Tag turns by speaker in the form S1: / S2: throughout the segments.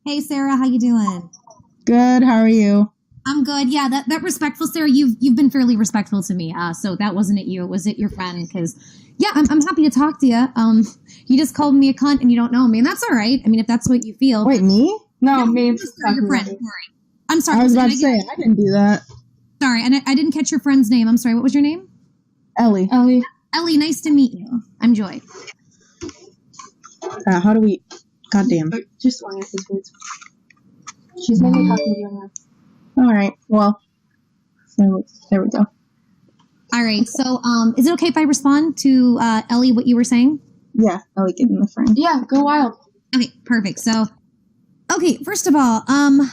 S1: Hey Sarah, how you doing?
S2: Good. How are you?
S1: I'm good. Yeah, that respectful Sarah, you've been fairly respectful to me. So that wasn't it you, was it your friend? Because yeah, I'm happy to talk to you. You just called me a cunt and you don't know me, and that's all right. I mean, if that's what you feel.
S2: Wait, me?
S3: No,
S1: No,
S3: me.
S1: just your friend. Sorry. I'm sorry.
S2: I was about to
S1: Listen,
S2: say, I didn't do that.
S1: sorry, and I didn't catch your friend's name. I'm sorry. What was your name?
S2: Ellie.
S3: Ellie.
S1: Ellie. Nice to meet you. I'm Joy.
S2: How do we... Goddamn.
S3: Just one of his words. She's maybe talking to you now.
S2: All right. Well, so there we go.
S1: All right. So, is it okay if I respond to Ellie what you were saying?
S2: Yeah, Ellie getting the friend.
S3: Yeah, go wild.
S1: Okay, perfect. So, okay, first of all, I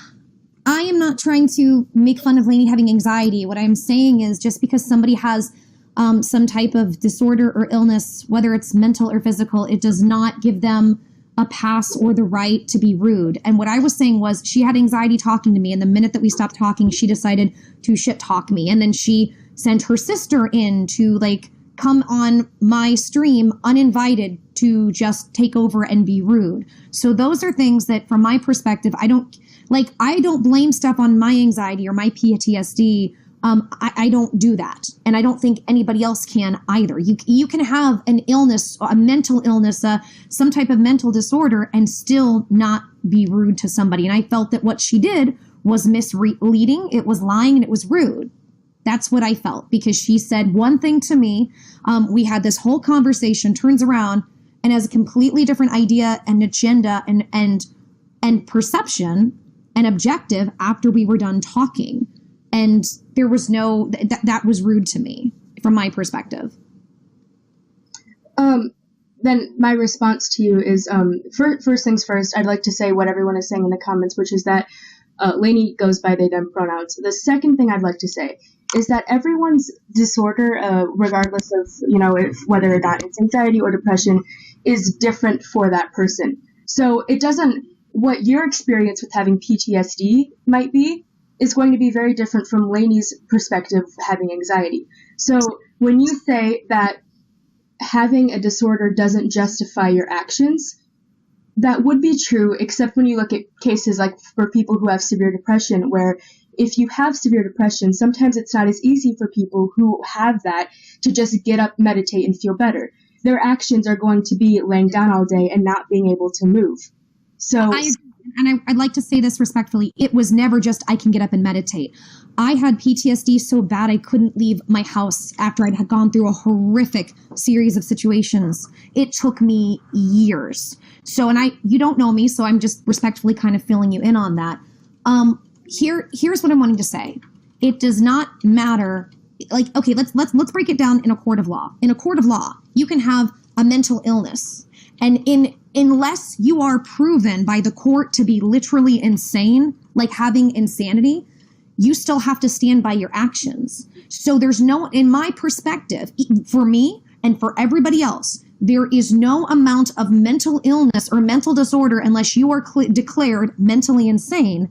S1: am not trying to make fun of Lainey having anxiety. What I'm saying is just because somebody has some type of disorder or illness, whether it's mental or physical, it does not give them a pass or the right to be rude. And what I was saying was she had anxiety talking to me, and the minute that we stopped talking, she decided to shit talk me. And then she sent her sister in to like come on my stream uninvited to just take over and be rude. So those are things that from my perspective, I don't blame stuff on my anxiety or my PTSD. I don't do that. And I don't think anybody else can either. You can have an illness, a mental illness, some type of mental disorder and still not be rude to somebody. And I felt that what she did was misleading, it was lying, and it was rude. That's what I felt because she said one thing to me. We had this whole conversation, turns around and has a completely different idea and agenda and perception and objective after we were done talking. And there was that was rude to me from my perspective.
S3: Then my response to you is, first things first, I'd like to say what everyone is saying in the comments, which is that Lainey goes by they, them pronouns. The second thing I'd like to say is that everyone's disorder, regardless of, whether or not it's anxiety or depression, is different for that person. So what your experience with having PTSD might be is going to be very different from Lainey's perspective of having anxiety. So when you say that having a disorder doesn't justify your actions, that would be true, except when you look at cases like for people who have severe depression, where if you have severe depression, sometimes it's not as easy for people who have that to just get up, meditate, and feel better. Their actions are going to be laying down all day and not being able to move. So
S1: I'd like to say this respectfully. It was never just I can get up and meditate. I had PTSD so bad I couldn't leave my house after I'd had gone through a horrific series of situations. It took me years. So, and you don't know me, so I'm just respectfully kind of filling you in on that. Here's what I'm wanting to say. It does not matter. Like, okay, let's break it down in a court of law. In a court of law, you can have a mental illness, and unless you are proven by the court to be literally insane, like having insanity, you still have to stand by your actions. So there's in my perspective, for me and for everybody else, there is no amount of mental illness or mental disorder unless you are declared mentally insane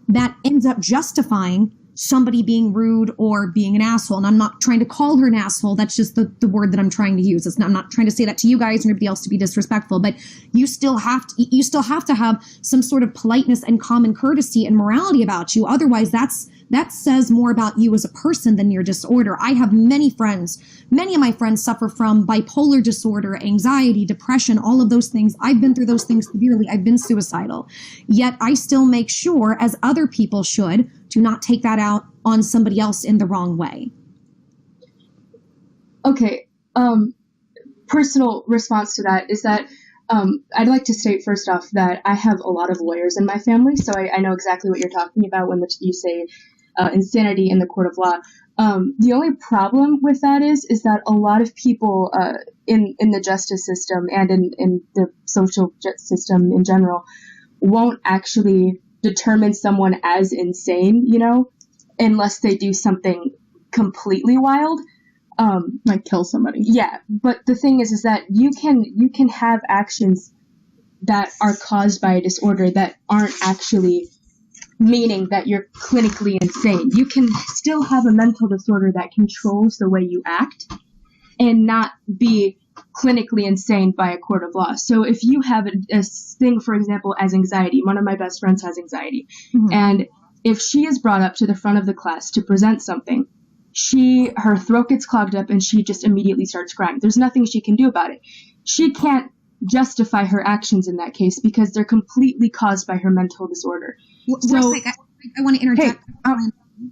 S1: that ends up justifying somebody being rude or being an asshole. And I'm not trying to call her an asshole. That's just the word that I'm trying to use. I'm not trying to say that to you guys or anybody else to be disrespectful, but you still have to have some sort of politeness and common courtesy and morality about you. Otherwise, that says more about you as a person than your disorder. I have many friends. Many of my friends suffer from bipolar disorder, anxiety, depression, all of those things. I've been through those things severely. I've been suicidal. Yet I still make sure, as other people should, to not take that out on somebody else in the wrong way.
S3: Okay. Personal response to that is that I'd like to state first off that I have a lot of lawyers in my family, so I know exactly what you're talking about when you say insanity in the court of law. The only problem with that is that a lot of people in the justice system and in the social system in general won't actually determine someone as insane, unless they do something completely wild.
S2: Like kill somebody.
S3: Yeah, but the thing is that you can have actions that are caused by a disorder that aren't actually meaning that you're clinically insane. You can still have a mental disorder that controls the way you act and not be clinically insane by a court of law. So if you have a thing, for example, as anxiety, one of my best friends has anxiety, and if she is brought up to the front of the class to present something, her throat gets clogged up and she just immediately starts crying. There's nothing she can do about it. She can't justify her actions in that case because they're completely caused by her mental disorder. So
S1: I want to interject.
S2: Hey,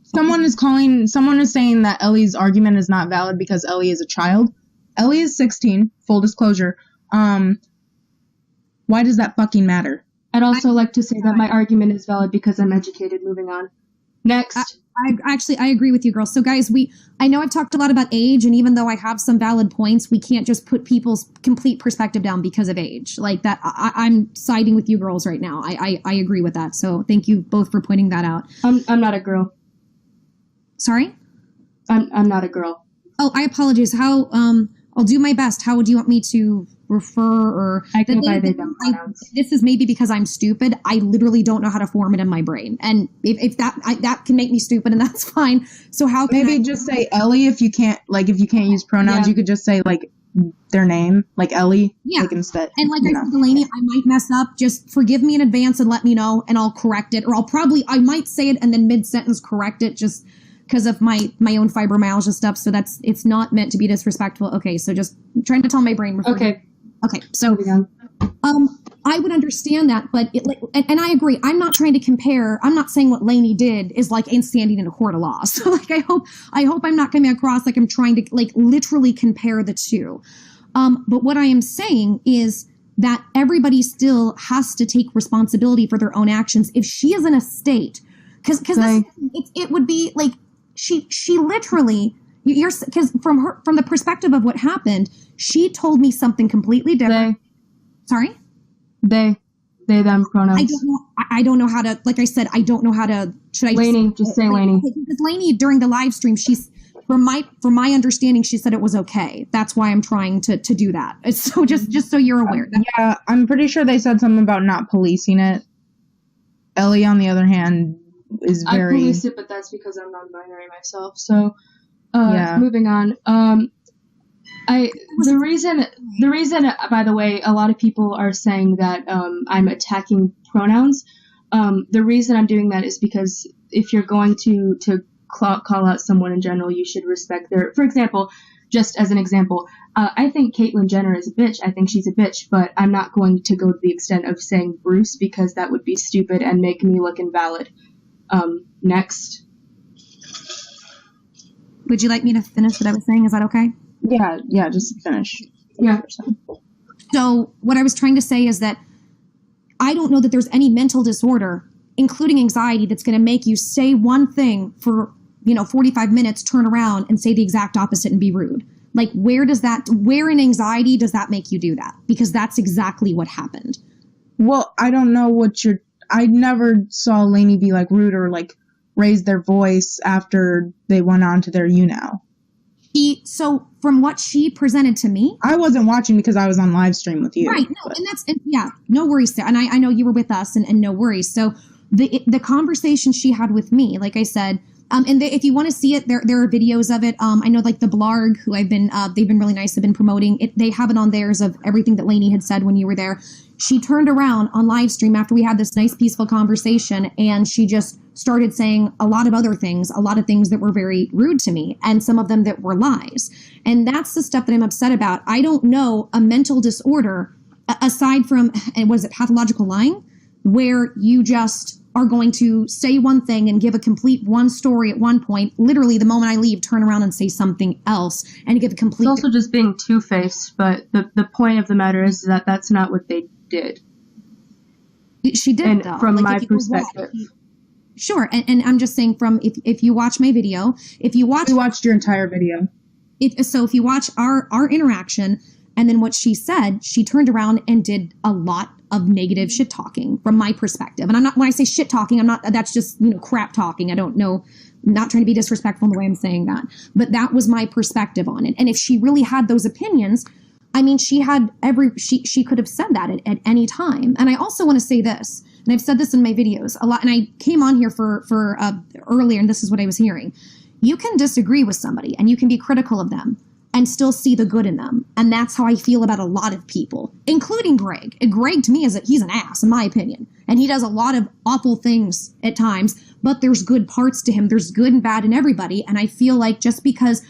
S2: someone is saying that Ellie's argument is not valid because Ellie is a child. Ellie is 16, full disclosure. Why does that fucking matter?
S3: I'd also like to say that my argument is valid because I'm educated. Moving on. Next.
S1: I agree with you, girls. So guys, I know I've talked a lot about age, and even though I have some valid points, we can't just put people's complete perspective down because of age. Like that, I'm siding with you girls right now. I agree with that. So thank you both for pointing that out.
S3: I'm not a girl.
S1: Sorry?
S3: I'm not a girl.
S1: Oh, I apologize. How, I'll do my best. How would you want me to refer or...
S3: I go by they, them pronouns.
S1: This is maybe because I'm stupid. I literally don't know how to form it in my brain. And if that can make me stupid, and that's fine. So how can
S2: maybe just say Ellie if you can't use pronouns, you could just say like their name, like Ellie, like instead.
S1: And like I said to Lainey, I might mess up. Just forgive me in advance and let me know, and I'll correct it. Or I might say it and then mid-sentence correct it just because of my own fibromyalgia stuff. So it's not meant to be disrespectful. Okay, so just trying to tell my brain. Okay, so I would understand that, but and I agree. I'm not trying to compare. I'm not saying what Lainey did is like standing in a court of law. So like I hope I'm not coming across like I'm trying to like literally compare the two. But what I am saying is that everybody still has to take responsibility for their own actions. If she is in a state, because it would be like she literally. Because from the perspective of what happened, she told me something completely different. Sorry?
S3: They, them pronouns.
S1: I don't know how to, like I said, I don't know how to, should I
S3: Lainey, just say Lainey.
S1: Because Lainey, during the live stream, from my understanding, she said it was okay. That's why I'm trying to do that. So just so you're aware.
S2: Yeah, I'm pretty sure they said something about not policing it. Ellie, on the other hand, is very...
S3: I police it, but that's because I'm non-binary myself, so... Moving on. The reason, by the way, a lot of people are saying that I'm attacking pronouns. The reason I'm doing that is because if you're going to call out someone in general, you should respect their. For example, just as an example, I think Caitlyn Jenner is a bitch. I think she's a bitch, but I'm not going to go to the extent of saying Bruce because that would be stupid and make me look invalid. Next.
S1: Would you like me to finish what I was saying? Is that okay?
S2: Yeah, just finish.
S3: Yeah.
S1: So what I was trying to say is that I don't know that there's any mental disorder, including anxiety, that's going to make you say one thing for, 45 minutes, turn around and say the exact opposite and be rude. Like, where in anxiety does that make you do that? Because that's exactly what happened.
S2: Well, I don't know I never saw Lainey be like rude or like raise their voice after they went on to their now.
S1: So from what she presented to me,
S2: I wasn't watching because I was on live stream with you.
S1: Right. No, and no worries there. And I know you were with us and no worries. So the conversation she had with me, like I said, if you want to see it, there are videos of it. I know like the Blarg, who they've been really nice. They've been promoting it. They have it on theirs of everything that Lainey had said when you were there. She turned around on live stream after we had this nice peaceful conversation, and she just started saying a lot of things that were very rude to me, and some of them that were lies. And that's the stuff that I'm upset about. I don't know a mental disorder aside from, and was it pathological lying, where you just are going to say one thing and give a complete one story at one point. Literally, the moment I leave, turn around and say something else and give a complete...
S3: It's also just being two-faced, but the point of the matter is that that's not what they did.
S1: She did, though.
S3: From my perspective.
S1: Sure, and I'm just saying from, if you watch my video,
S2: We watched your entire video.
S1: So if you watch our interaction, and then what she said, she turned around and did a lot of negative shit talking from my perspective. And when I say shit talking, that's just, crap talking. I don't know, I'm not trying to be disrespectful in the way I'm saying that, but that was my perspective on it. And if she really had those opinions, she could have said that at any time. And I also want to say this, and I've said this in my videos a lot, and I came on here for earlier, and this is what I was hearing. You can disagree with somebody and you can be critical of them. and still see the good in them. And that's how I feel about a lot of people, including Greg. Greg, to me, he's an ass, in my opinion. And he does a lot of awful things at times, but there's good parts to him. There's good and bad in everybody. And I feel like just because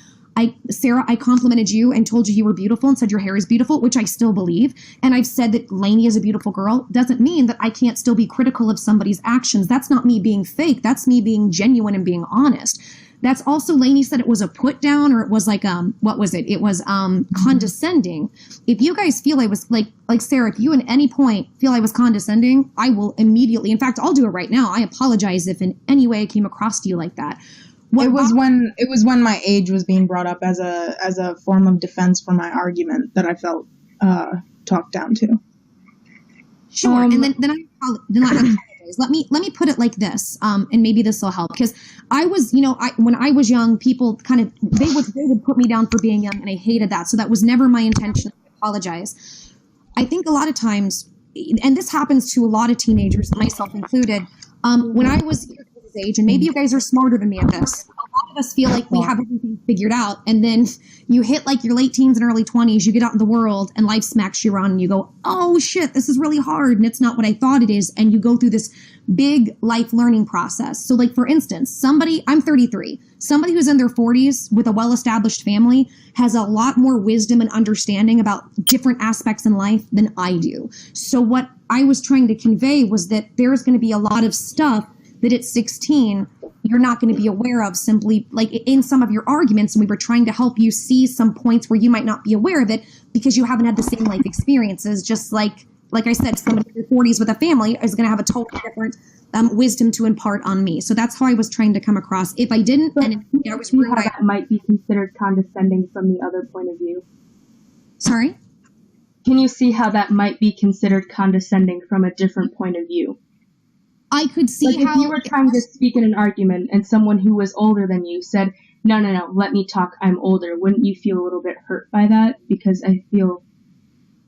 S1: Sarah, I complimented you and told you were beautiful and said your hair is beautiful, which I still believe. And I've said that Lainey is a beautiful girl, doesn't mean that I can't still be critical of somebody's actions. That's not me being fake. That's me being genuine and being honest. That's also, Lainey said it was a put down, or it was like, what was it? It was condescending. If you guys feel I was like Sarah, if you at any point feel I was condescending, I will immediately, in fact, I'll do it right now. I apologize if in any way I came across to you like that.
S2: It was when my age was being brought up as a form of defense for my argument that I felt talked down to.
S1: Sure, and then I apologize. Let me put it like this, and maybe this will help, because I was, when I was young, people they would put me down for being young, and I hated that. So that was never my intention. I apologize. I think a lot of times, and this happens to a lot of teenagers, myself included, when I was age, and maybe you guys are smarter than me at this. A lot of us feel like we have everything figured out, and then you hit like your late teens and early 20s, you get out in the world and life smacks you around and you go, oh shit, this is really hard and it's not what I thought it is, and you go through this big life learning process. So like, for instance, I'm 33, somebody who's in their 40s with a well-established family has a lot more wisdom and understanding about different aspects in life than I do. So what I was trying to convey was that there's going to be a lot of stuff that at 16, you're not going to be aware of, simply like in some of your arguments. And we were trying to help you see some points where you might not be aware of it because you haven't had the same life experiences. Just like I said, somebody in their 40s with a family is going to have a totally different wisdom to impart on me. So that's how I was trying to come across. If I didn't, and I was rude,
S3: that might be considered condescending from the other point of view.
S1: Sorry?
S3: Can you see how that might be considered condescending from a different point of view?
S1: I could see
S3: like, if you were trying to speak in an argument and someone who was older than you said, no, let me talk, I'm older, wouldn't you feel a little bit hurt by that? Because I feel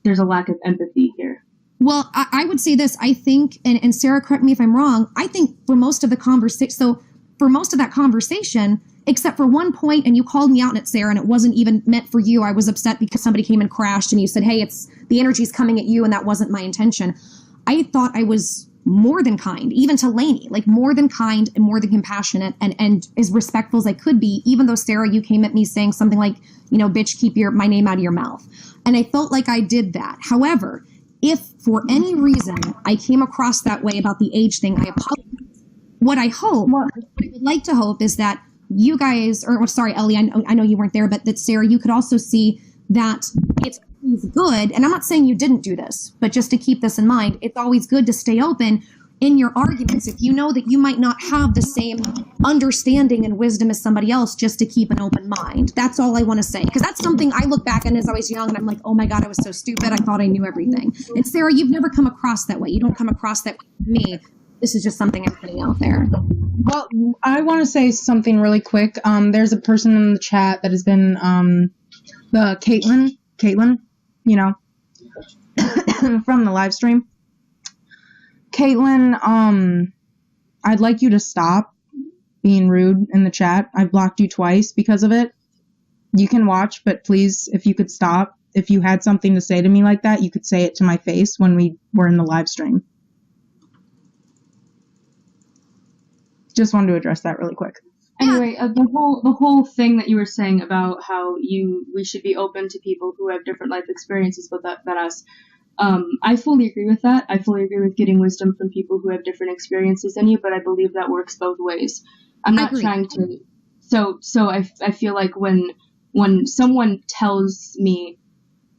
S3: there's a lack of empathy here.
S1: Well, I would say this. I think, and Sarah, correct me if I'm wrong, I think for most of the conversation, that conversation, except for one point, and you called me out on it, Sarah, and it wasn't even meant for you. I was upset because somebody came and crashed and you said, hey, the energy's coming at you, and that wasn't my intention. I thought I was more than kind, even to Lainey, like more than kind and more than compassionate and as respectful as I could be, even though, Sarah, you came at me saying something like, bitch, keep my name out of your mouth. And I felt like I did that. However, if for any reason I came across that way about the age thing, I apologize. What I would like to hope is that you guys, sorry, Ellie, I know you weren't there, but that, Sarah, you could also see that it's good, and I'm not saying you didn't do this, but just to keep this in mind, it's always good to stay open in your arguments if you know that you might not have the same understanding and wisdom as somebody else, just to keep an open mind. That's all I want to say, because that's something I look back on as I was young and I'm like, oh my God, I was so stupid. I thought I knew everything. And Sarah, you've never come across that way. You don't come across that way with me. This is just something I'm putting out there.
S2: Well, I want to say something really quick. There's a person in the chat that has been the Caitlin, from the live stream. Caitlin, I'd like you to stop being rude in the chat. I've blocked you twice because of it. You can watch, but please, if you could stop. If you had something to say to me like that, you could say it to my face when we were in the live stream. Just wanted to address that really quick.
S3: Anyway, the whole thing that you were saying about how we should be open to people who have different life experiences than us. I fully agree with that. I fully agree with getting wisdom from people who have different experiences than you, but I believe that works both ways. I'm not trying to. So I feel like when someone tells me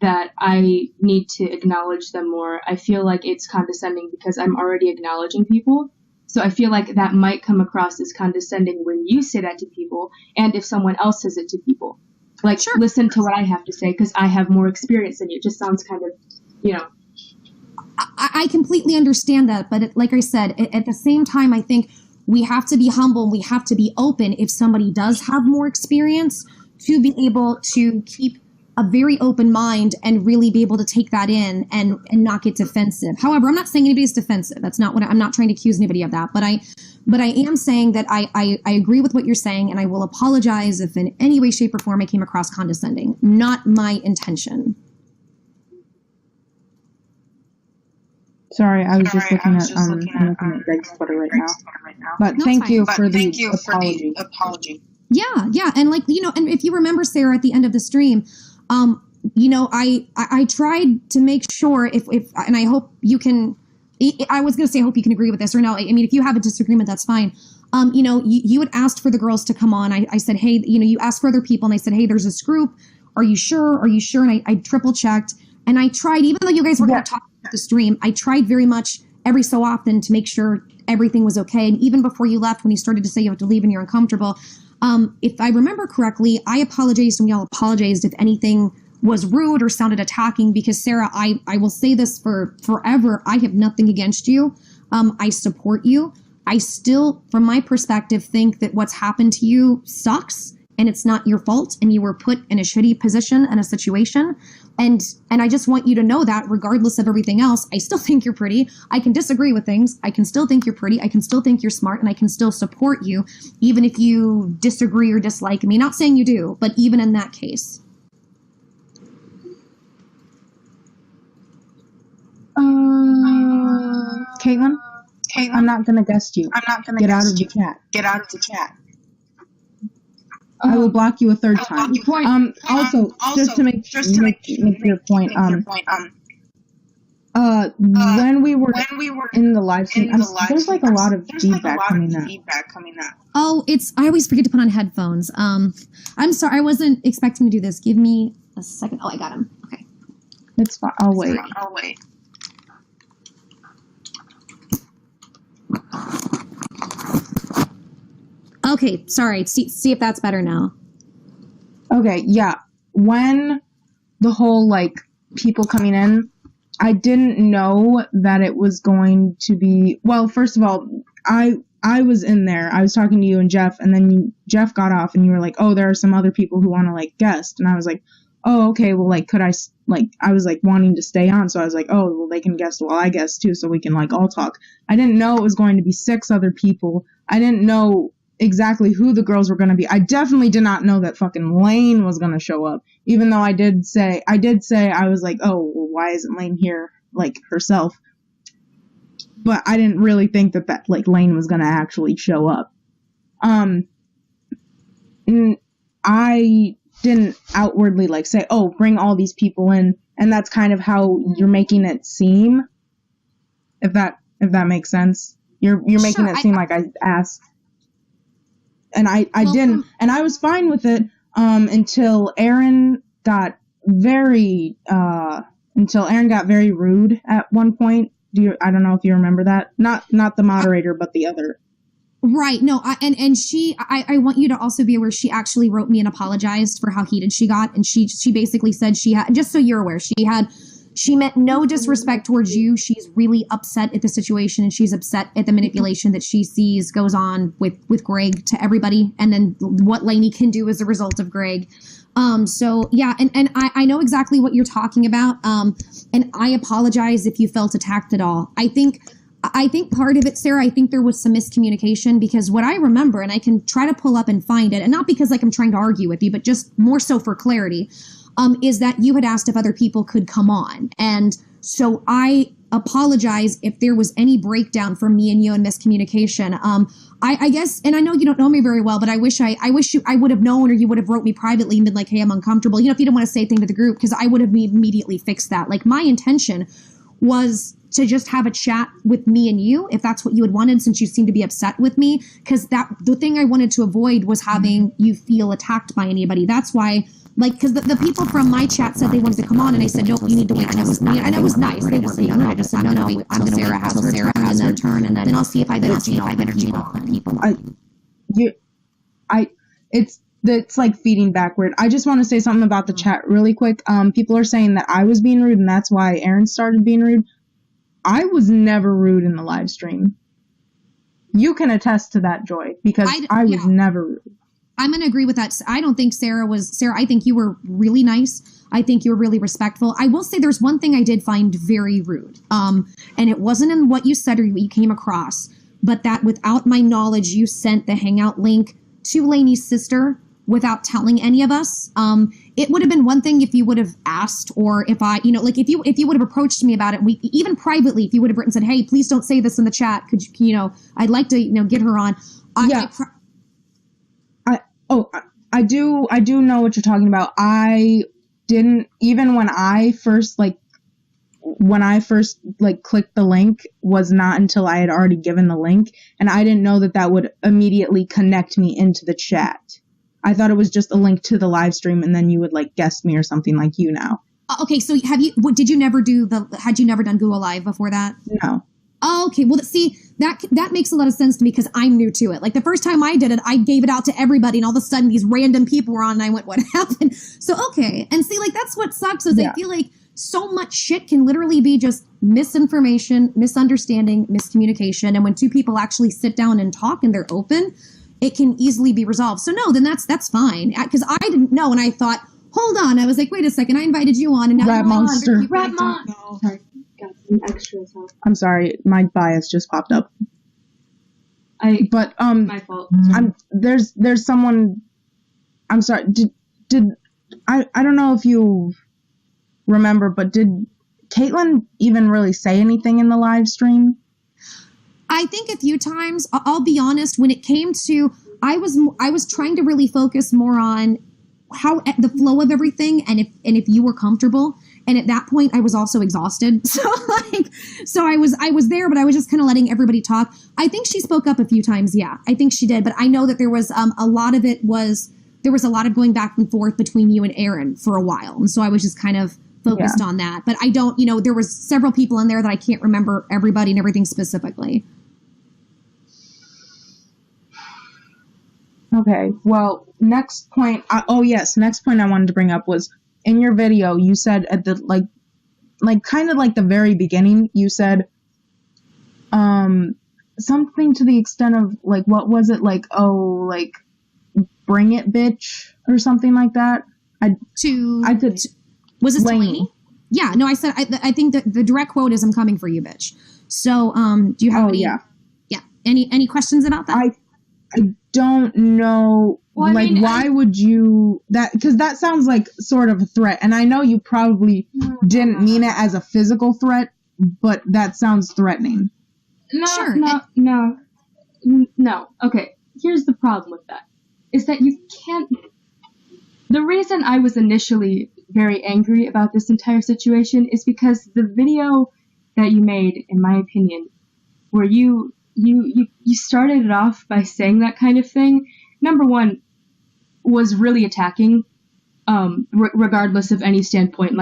S3: that I need to acknowledge them more, I feel like it's condescending because I'm already acknowledging people. So I feel like that might come across as condescending when you say that to people, and if someone else says it to people. Like, sure, listen to what I have to say because I have more experience than you. It just sounds kind of,
S1: I completely understand that, but like I said, at the same time, I think we have to be humble and we have to be open if somebody does have more experience to be able to keep a very open mind and really be able to take that in and not get defensive. However, I'm not saying anybody's defensive. That's not what I'm not trying to accuse anybody of that. But I am saying that I agree with what you're saying, and I will apologize if in any way, shape, or form I came across condescending. Not my intention.
S2: Sorry, I was just looking at Greg's Twitter right now. But
S1: No,
S2: thank
S1: it's
S2: you
S1: fine.
S2: for the apology.
S1: Yeah, and like, and if you remember, Sarah, at the end of the stream, I tried to make sure if and I hope you can. I was going to say, I hope you can agree with this, or no. I mean, if you have a disagreement, that's fine. You had asked for the girls to come on. I said, hey, you asked for other people, and I said, hey, there's this group. Are you sure? Are you sure? And I triple checked, and I tried, even though you guys were going to talk about the stream, I tried very much every so often to make sure everything was okay. And even before you left, when you started to say you have to leave and you're uncomfortable, if I remember correctly, I apologized and we all apologized if anything was rude or sounded attacking, because Sarah, I will say this for forever. I have nothing against you. I support you. I still, from my perspective, think that what's happened to you sucks and it's not your fault and you were put in a shitty position and a situation. And I just want you to know that regardless of everything else, I still think you're pretty. I can disagree with things. I can still think you're pretty. I can still think you're smart, and I can still support you, even if you disagree or dislike me. Not saying you do, but even in that case.
S2: Caitlin, I'm not gonna guest you. Get out of the chat. I will block you a third time. Also, just to make your point, when we were in the live stream, there's like a lot of feedback coming out.
S1: Oh, I always forget to put on headphones. I'm sorry, I wasn't expecting to do this. Give me a second. Oh, I got him. Okay.
S2: It's fine. I'll wait.
S1: Okay, sorry. See if that's better now.
S2: Okay, yeah. When the whole, people coming in, I didn't know that it was going to be... Well, first of all, I was in there. I was talking to you and Jeff, and then Jeff got off, and you were like, oh, there are some other people who want to, guest. And I was like, oh, okay, well, could I... I was, wanting to stay on, so I was like, oh, well, they can guest while I guest, too, so we can, all talk. I didn't know it was going to be 6 other people. I didn't know exactly who the girls were going to be. I definitely did not know that fucking Lane was going to show up, even though I did say, I was like, oh, well, why isn't Lane here, herself? But I didn't really think that Lane was going to actually show up. I didn't outwardly, say, oh, bring all these people in, and that's kind of how you're making it seem, if that makes sense. You're making it seem like I asked. And I didn't, and I was fine with it until Aaron got very rude at one point. I don't know if you remember that. Not the moderator, but the other.
S1: Right. No. I want you to also be aware. She actually wrote me and apologized for how heated she got, and she basically said she had. Just so you're aware, she meant no disrespect towards you. She's really upset at the situation, and she's upset at the manipulation that she sees goes on with Greg to everybody, and then what Lainey can do as a result of Greg. So yeah, and I know exactly what you're talking about. And I apologize if you felt attacked at all. I think part of it, Sarah, I think there was some miscommunication, because what I remember, and I can try to pull up and find it, and not because I'm trying to argue with you, but just more so for clarity, is that you had asked if other people could come on. And so I apologize if there was any breakdown from me and you and miscommunication. I guess, and I know you don't know me very well, but I wish I would have known, or you would have wrote me privately and been like, hey, I'm uncomfortable. If you didn't want to say anything to the group, because I would have immediately fixed that. My intention was to just have a chat with me and you, if that's what you had wanted, since you seemed to be upset with me, because the thing I wanted to avoid was having you feel attacked by anybody. That's why, because the people from my chat said they wanted to come on, and I said, nope, you need to wait. And it was nice. They just said, no, I just said, I'm going to wait until Sarah has her turn, and then I'll see if I have energy on people.
S2: It's like feeding backward. I just want to say something about the chat really quick. People are saying that I was being rude, and that's why Aaron started being rude. I was never rude in the live stream. You can attest to that, Joy, because I was never rude.
S1: I'm going to agree with that. I don't think Sarah, I think you were really nice. I think you were really respectful. I will say there's one thing I did find very rude. And it wasn't in what you said or what you came across, but that without my knowledge, you sent the Hangout link to Lainey's sister without telling any of us. It would have been one thing if you would have asked, or if I, like if you would have approached me about it, even privately, if you would have written, said, hey, please don't say this in the chat. Could you, I'd like to, get her on.
S2: I do know what you're talking about. I didn't, even when I first clicked the link, was not until I had already given the link, and I didn't know that would immediately connect me into the chat. I thought it was just a link to the live stream, and then you would guest me or something like you now.
S1: Okay, so had you never done Google Live before that?
S2: No.
S1: Oh, okay. Well, see, that makes a lot of sense to me because I'm new to it. Like the first time I did it, I gave it out to everybody, and all of a sudden these random people were on, and I went, what happened? So, okay. And see, that's what sucks is I feel like so much shit can literally be just misinformation, misunderstanding, miscommunication. And when two people actually sit down and talk and they're open, it can easily be resolved. So no, then that's fine. Because I didn't know, and I thought, hold on. I was like, wait a second, I invited you on, and now
S2: Rat Monster.
S3: Rat Monster. Sorry, got some extras.
S2: I'm sorry, my bias just popped up.
S3: My fault.
S2: There's someone. I'm sorry. Did I don't know if you remember, but did Caitlin even really say anything in the live stream?
S1: I think a few times. I'll be honest. When it came to, I was trying to really focus more on how the flow of everything, and if you were comfortable. And at that point, I was also exhausted. So I was there, but I was just kind of letting everybody talk. I think she spoke up a few times. Yeah, I think she did. But I know that there was a lot of going back and forth between you and Aaron for a while, and so I was just kind of focused on that. But I don't, there was several people in there that I can't remember everybody and everything specifically.
S2: Okay, well, next point I wanted to bring up was, in your video, you said at the, kind of the very beginning, you said, something to the extent of, what was it, bring it, bitch, or something like that?
S1: Was it Lainey? Yeah, no, I said, I think that the direct quote is, I'm coming for you, bitch. So, do you have any questions about that?
S2: I don't know, well, why would you, because that sounds like sort of a threat, and I know you probably didn't mean it as a physical threat, but that sounds threatening.
S3: No. Okay, here's the problem with that, is that you can't, the reason I was initially very angry about this entire situation is because the video that you made, in my opinion, where you started it off by saying that kind of thing, number one, was really attacking, regardless of any standpoint.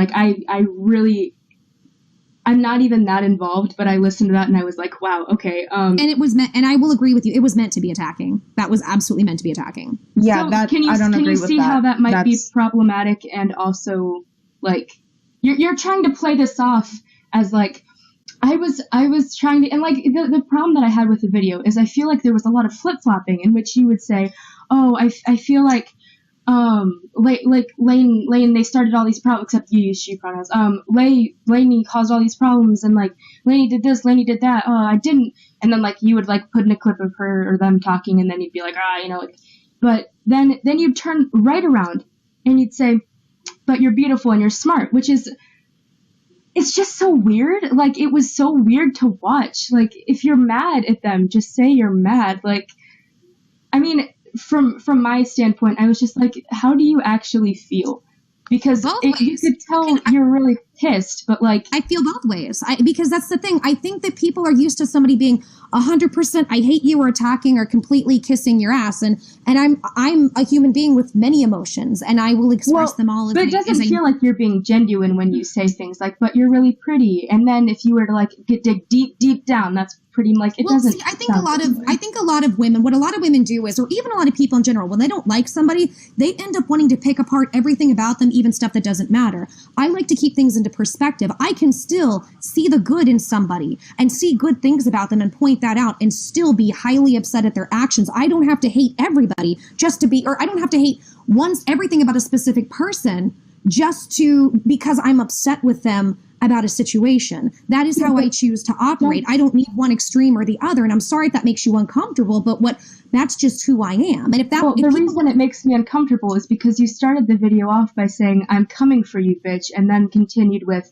S3: I'm not even that involved, but I listened to that and I was like, wow, okay.
S1: And it was meant, and I will agree with you, it was meant to be attacking. That was absolutely meant to be attacking.
S2: Yeah,
S3: so I don't agree with that. Can you see how that might be problematic, and also, you're trying to play this off as, I was trying to, and the problem that I had with the video is I feel like there was a lot of flip-flopping in which you would say, oh, I feel like Lane, they started all these problems, except you use she pronouns. Lainey caused all these problems, and Lainey did this, Lainey did that. Oh, I didn't. And then you would put in a clip of her or them talking, and then you'd be like, but then you'd turn right around and you'd say, but you're beautiful and you're smart, which is, it's just so weird. It was so weird to watch. If you're mad at them, just say you're mad. From my standpoint, I was just how do you actually feel? Because you could tell you're really pissed, but I
S1: feel both ways. Because that's the thing. I think that people are used to somebody being 100% I hate you or attacking or completely kissing your ass, and I'm a human being with many emotions, and I will express them all.
S3: But it doesn't feel like you're being genuine when you say things but you're really pretty, and then if you were to dig deep down, that's pretty it doesn't. See,
S1: I think a lot of women, what a lot of women do is, or even a lot of people in general, when they don't like somebody, they end up wanting to pick apart everything about them, even stuff that doesn't matter. I like to keep things in the perspective. I can still see the good in somebody and see good things about them and point that out and still be highly upset at their actions. I don't have to hate everybody just to be, or I don't have to hate everything about a specific person because I'm upset with them about a situation. That is how I choose to operate. I don't need one extreme or the other. And I'm sorry if that makes you uncomfortable, but that's just who I am. And
S3: the reason it makes me uncomfortable is because you started the video off by saying, "I'm coming for you, bitch," and then continued with,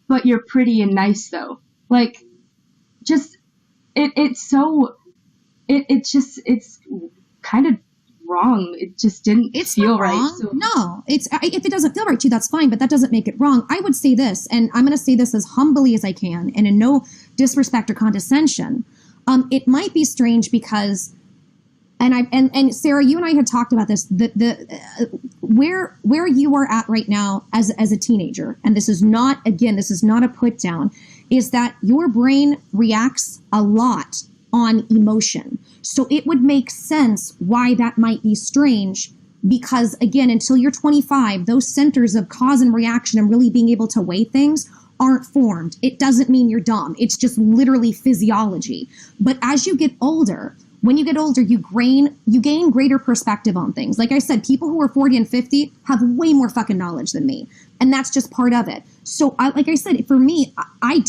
S3: "But you're pretty and nice though." Like, just, it's kind of wrong. It just didn't feel right. So.
S1: No, if it doesn't feel right to you, that's fine, but that doesn't make it wrong. I would say this, and I'm going to say this as humbly as I can, and in no disrespect or condescension. It might be strange because, and Sarah, you and I had talked about this. Where you are at right now as a teenager, and this is not a put down, is that your brain reacts a lot on emotion. So it would make sense why that might be strange, because again, until you're 25, those centers of cause and reaction and really being able to weigh things aren't formed. It doesn't mean you're dumb. It's just literally physiology. But as you get older, you gain greater perspective on things. Like I said, people who are 40 and 50 have way more fucking knowledge than me. And that's just part of it. So like I said, for me, I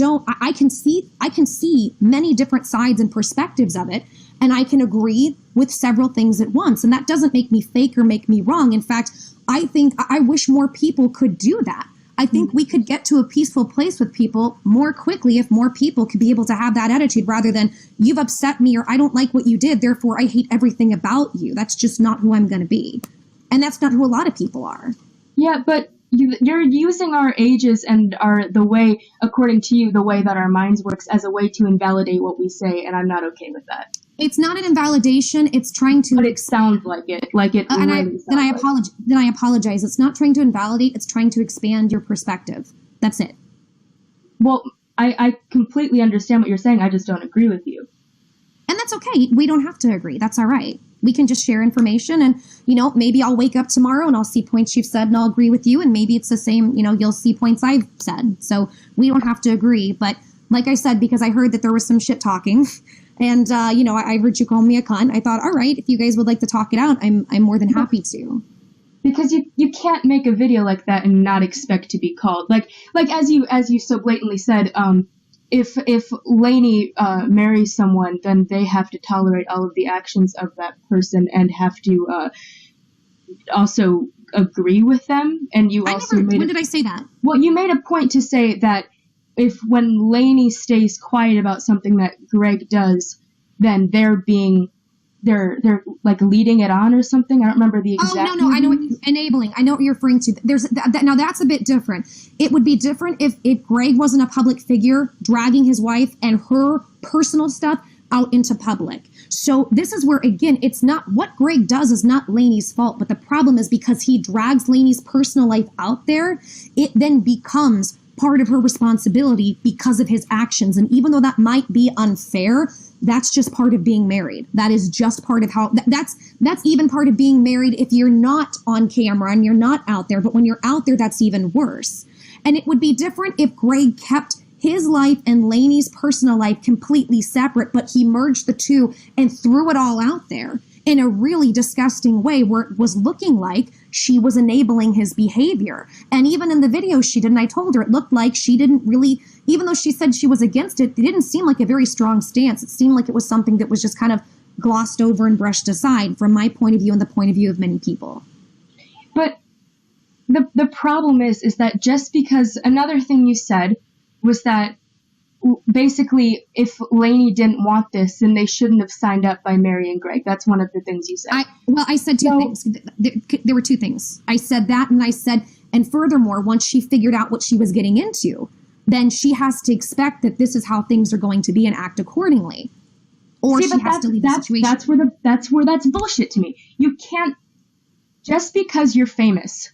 S1: can see many different sides and perspectives of it. And I can agree with several things at once. And that doesn't make me fake or make me wrong. In fact, I wish more people could do that. I think we could get to a peaceful place with people more quickly if more people could be able to have that attitude rather than, "You've upset me," or "I don't like what you did, therefore I hate everything about you." That's just not who I'm going to be. And that's not who a lot of people are.
S3: Yeah, but you're using our ages and the way, according to you, the way that our minds works as a way to invalidate what we say, and I'm not okay with that.
S1: It's not an invalidation. It's trying to.
S3: But it sounds like it.
S1: Then I apologize. It's not trying to invalidate. It's trying to expand your perspective. That's it.
S3: Well, I completely understand what you're saying. I just don't agree with you.
S1: And that's okay. We don't have to agree. That's all right. We can just share information, and maybe I'll wake up tomorrow and I'll see points you've said and I'll agree with you, and maybe it's the same. You'll see points I've said. So we don't have to agree. But like I said, because I heard that there was some shit talking. And, I heard you call me a cunt. I thought, all right, if you guys would like to talk it out, I'm more than happy to.
S3: Because you can't make a video like that and not expect to be called. Like as you so blatantly said, if LAINEY marries someone, then they have to tolerate all of the actions of that person and have to also agree with them. And when
S1: did I say that?
S3: Well, you made a point to say that when LAINEY stays quiet about something that Greg does, then they're like leading it on or something. I don't remember the exact.
S1: Oh no, I know what enabling. I know what you're referring to. There's now that's a bit different. It would be different if Greg wasn't a public figure dragging his wife and her personal stuff out into public. So this is where, again, it's not what Greg does is not LAINEY's fault, but the problem is because he drags LAINEY's personal life out there, it then becomes part of her responsibility because of his actions. And even though that might be unfair, that's just part of being married. That is just part of how that's even part of being married if you're not on camera and you're not out there. But when you're out there, that's even worse. And it would be different if Greg kept his life and LAINEY's personal life completely separate, but he merged the two and threw it all out there in a really disgusting way where it was looking like she was enabling his behavior. And even in the video she did, and I told her, it looked like she didn't really, even though she said she was against it, it didn't seem like a very strong stance. It seemed like it was something that was just kind of glossed over and brushed aside from my point of view and the point of view of many people.
S3: But the problem is that just because another thing you said was that basically, if LAINEY didn't want this, then they shouldn't have signed up by marrying Greg. That's one of the things you said.
S1: I said two things. There were two things. I said that, and I said, and furthermore, once she figured out what she was getting into, then she has to expect that this is how things are going to be and act accordingly. Or she has to leave the situation.
S3: That's bullshit to me. You can't, just because you're famous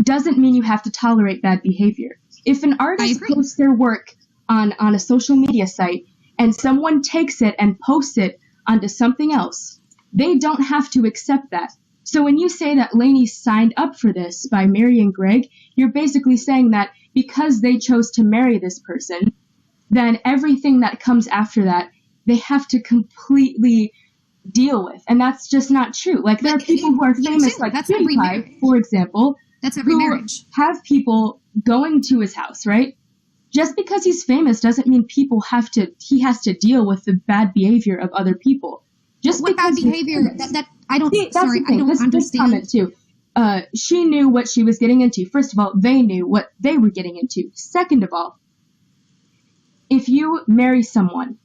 S3: doesn't mean you have to tolerate bad behavior. If an artist posts their work on a social media site and someone takes it and posts it onto something else, they don't have to accept that. So when you say that LAINEY signed up for this by marrying Greg, you're basically saying that because they chose to marry this person, then everything that comes after that, they have to completely deal with. And that's just not true. Like, there are people who are famous, like PewDiePie, for example,
S1: that's every marriage.
S3: Have people going to his house, right? Just because he's famous doesn't mean he has to deal with the bad behavior of other people. Just
S1: what bad behavior? That I don't.
S3: See,
S1: sorry, I don't understand.
S3: This comment too. She knew what she was getting into. First of all, they knew what they were getting into. Second of all, if you marry someone,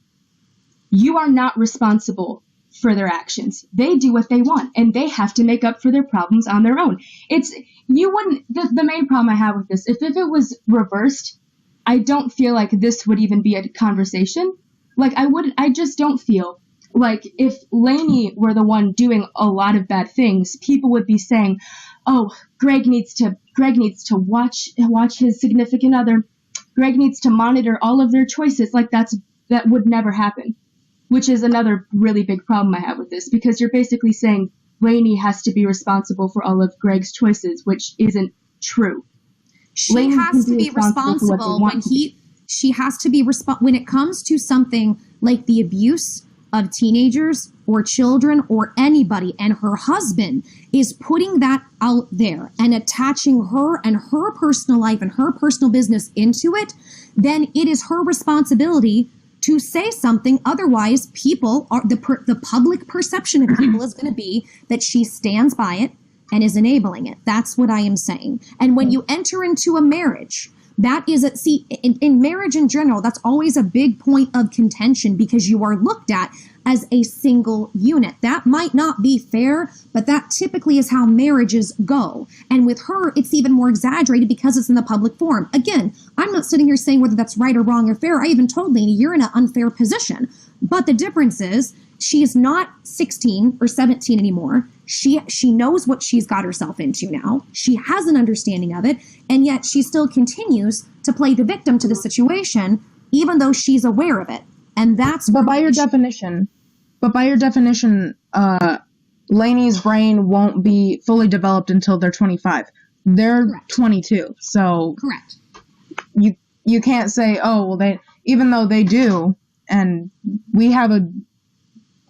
S3: you are not responsible for their actions. They do what they want, and they have to make up for their problems on their own. The main problem I have with this, if it was reversed, I don't feel like this would even be a conversation. Like, I just don't feel like if LAINEY were the one doing a lot of bad things, people would be saying, "Oh, Greg needs to watch his significant other. Greg needs to monitor all of their choices." Like, that would never happen, which is another really big problem I have with this, because you're basically saying LAINEY has to be responsible for all of Greg's choices, which isn't true.
S1: She has to be responsible when it comes to something like the abuse of teenagers or children or anybody, and her husband is putting that out there and attaching her and her personal life and her personal business into it, then it is her responsibility to say something. Otherwise, the public perception of people is going to be that she stands by it and is enabling it. That's what I am saying. And when you enter into a marriage, that is in marriage in general, that's always a big point of contention, because you are looked at as a single unit. That might not be fair, but that typically is how marriages go. And with her, it's even more exaggerated because it's in the public forum. Again, I'm not sitting here saying whether that's right or wrong or fair. I even told LAINEY, you're in an unfair position. But the difference is, she is not 16 or 17 anymore. She knows what she's got herself into now. She has an understanding of it, and yet she still continues to play the victim to the situation, even though she's aware of it. And that's
S2: But by your definition, LAINEY's brain won't be fully developed until they're 25. They're correct. 22, so
S1: correct.
S2: You can't say, oh, well, even though they do, and we have a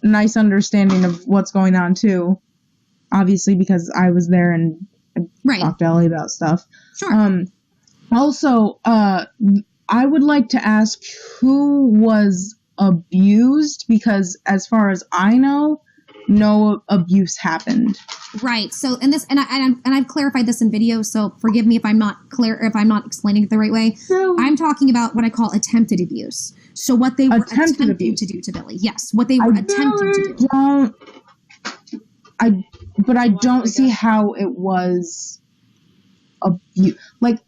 S2: nice understanding of what's going on too, obviously, because I was there and I talked to Ellie about stuff.
S1: Sure.
S2: Also, I would like to ask who was abused, because as far as I know, no abuse happened.
S1: Right. So, and I've clarified this in video, so forgive me if I'm not explaining it the right way. I'm talking about what I call attempted abuse. So what they were attempting to do to Billy. Yes, what they were attempting to do.
S2: But I don't see how it was abuse. Like,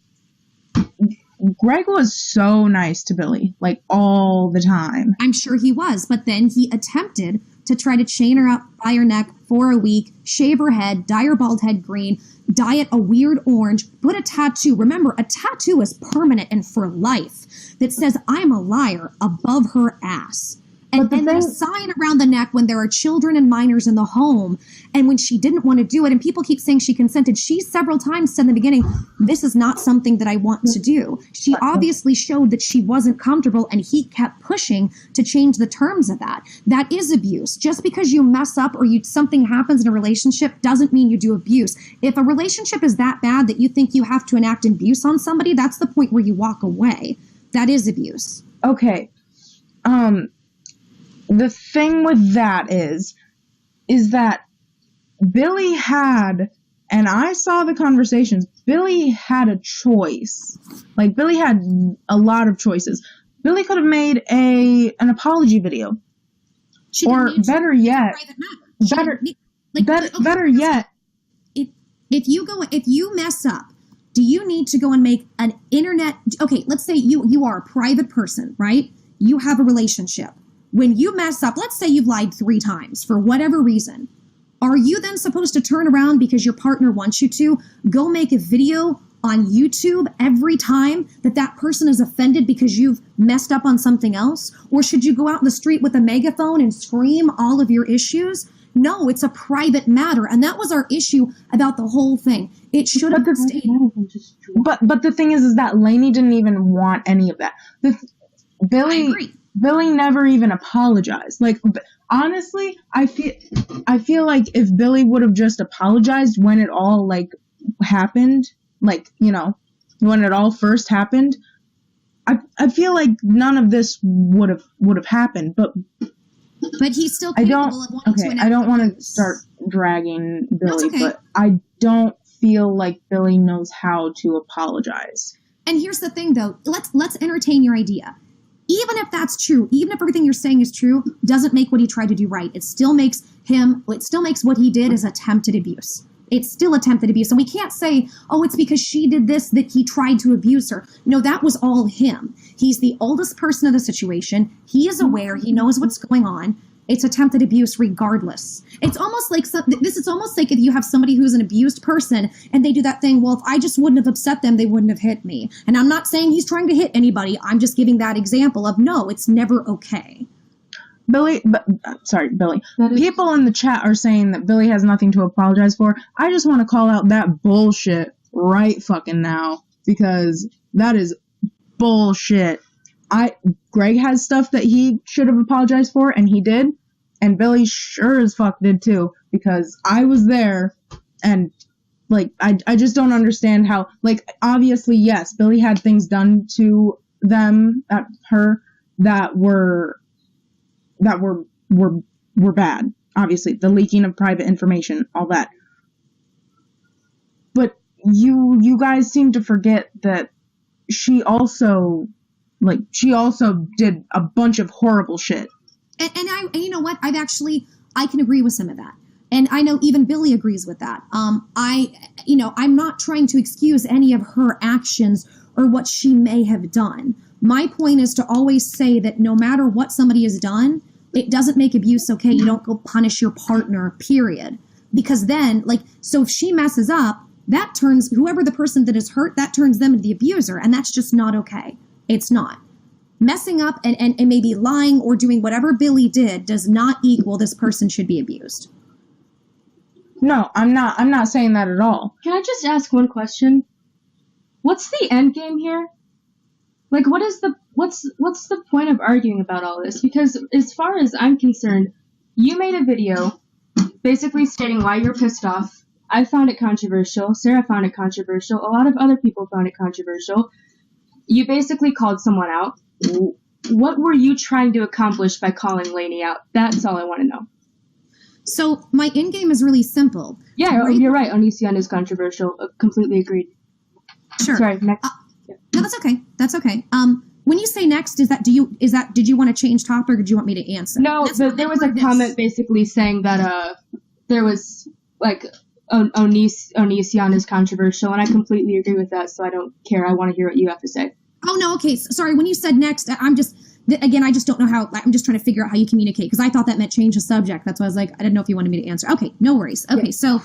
S2: Greg was so nice to Billy, like, all the time.
S1: I'm sure he was, but then he attempted to try to chain her up by her neck for a week, shave her head, dye her bald head green, dye it a weird orange, put a tattoo. Remember, a tattoo is permanent and for life that says, "I'm a liar," above her ass. And then a sign around the neck when there are children and minors in the home. And when she didn't want to do it, and people keep saying she consented, she several times said in the beginning, "This is not something that I want to do." She obviously showed that she wasn't comfortable, and he kept pushing to change the terms of that. That is abuse. Just because you mess up or something happens in a relationship doesn't mean you do abuse. If a relationship is that bad that you think you have to enact abuse on somebody, that's the point where you walk away. That is abuse.
S2: Okay. The thing with that is that Billy had, and I saw the conversations, Billy had a choice. Like, Billy had a lot of choices. Billy could have made an apology video. Or better yet,
S1: if you mess up, do you need to go and make an internet, okay, let's say you are a private person, right? You have a relationship. When you mess up, let's say you've lied 3 times for whatever reason, are you then supposed to turn around because your partner wants you to go make a video on YouTube every time that person is offended because you've messed up on something else? Or should you go out in the street with a megaphone and scream all of your issues? No, it's a private matter. And that was our issue about the whole thing. It should have stayed.
S2: But the thing is that Lainey didn't even want any of that. Billy never even apologized. Like, honestly, I feel like if Billy would have just apologized when it all, like, happened, like, you know, when it all first happened, I feel like none of this would have happened. But
S1: he's still capable of wanting to enact
S2: I don't want to start dragging Billy,
S1: okay.
S2: but I don't feel like Billy knows how to apologize.
S1: And here's the thing, though. Let's entertain your idea. Even if that's true, even if everything you're saying is true, doesn't make what he tried to do right. It still makes what he did as attempted abuse. It's still attempted abuse. And we can't say, oh, it's because she did this that he tried to abuse her. No, that was all him. He's the oldest person of the situation. He is aware. He knows what's going on. It's attempted abuse regardless. It's almost like if you have somebody who's an abused person and they do that thing, well, if I just wouldn't have upset them, they wouldn't have hit me. And I'm not saying he's trying to hit anybody. I'm just giving that example of no, it's never okay.
S2: Billy. People in the chat are saying that Billy has nothing to apologize for. I just want to call out that bullshit right fucking now, because that is bullshit. Greg has stuff that he should have apologized for, and he did, and Billy sure as fuck did too, because I was there, and like I just don't understand how, like, obviously yes, Billy had things done to her that were bad. Obviously, the leaking of private information, all that. But you guys seem to forget that she also did a bunch of horrible shit.
S1: And you know what? I can agree with some of that. And I know even Billy agrees with that. I'm not trying to excuse any of her actions or what she may have done. My point is to always say that no matter what somebody has done, it doesn't make abuse okay. You don't go punish your partner, period. Because then, so if she messes up, that turns whoever the person that is hurt, that turns them into the abuser. And that's just not okay. It's not. Messing up and maybe lying or doing whatever Billy did does not equal this person should be abused.
S2: No, I'm not saying that at all.
S3: Can I just ask one question? What's the end game here? Like, what's the point of arguing about all this? Because as far as I'm concerned, you made a video basically stating why you're pissed off. I found it controversial. Sarah found it controversial. A lot of other people found it controversial. You basically called someone out. What were you trying to accomplish by calling Lainey out? That's all I want to know.
S1: So my end game is really simple.
S3: Yeah, you're right. ONISION is controversial. Completely agreed.
S1: Sure.
S3: Sorry, next.
S1: No, that's okay. That's okay. When you say next, did you want to change topic, or did you want me to answer?
S3: No, there was a comment basically saying that there was like ONISION is controversial, and I completely agree with that. So I don't care. I want to hear what you have to say.
S1: Oh no, okay. Sorry. When you said next, I just don't know how. I'm just trying to figure out how you communicate, because I thought that meant change the subject. That's why I was like, I didn't know if you wanted me to answer. Okay, no worries. Okay, yeah. So.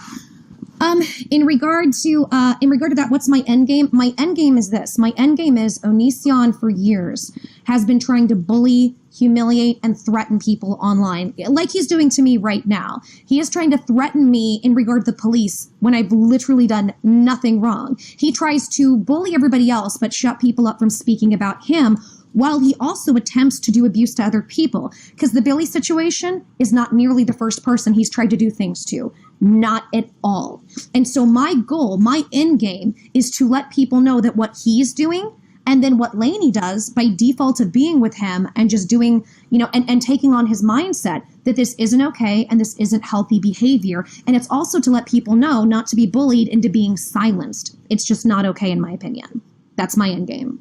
S1: In regard to that, what's my end game? My end game is this. My end game is ONISION for years has been trying to bully, humiliate, and threaten people online, like he's doing to me right now. He is trying to threaten me in regard to the police when I've literally done nothing wrong. He tries to bully everybody else, but shut people up from speaking about him, while he also attempts to do abuse to other people. Because the Billy situation is not nearly the first person he's tried to do things to. Not at all. And so my goal, my end game, is to let people know that what he's doing, and then what Lainey does by default of being with him and just doing, and taking on his mindset, that this isn't okay and this isn't healthy behavior. And it's also to let people know not to be bullied into being silenced. It's just not okay, in my opinion. That's my end game.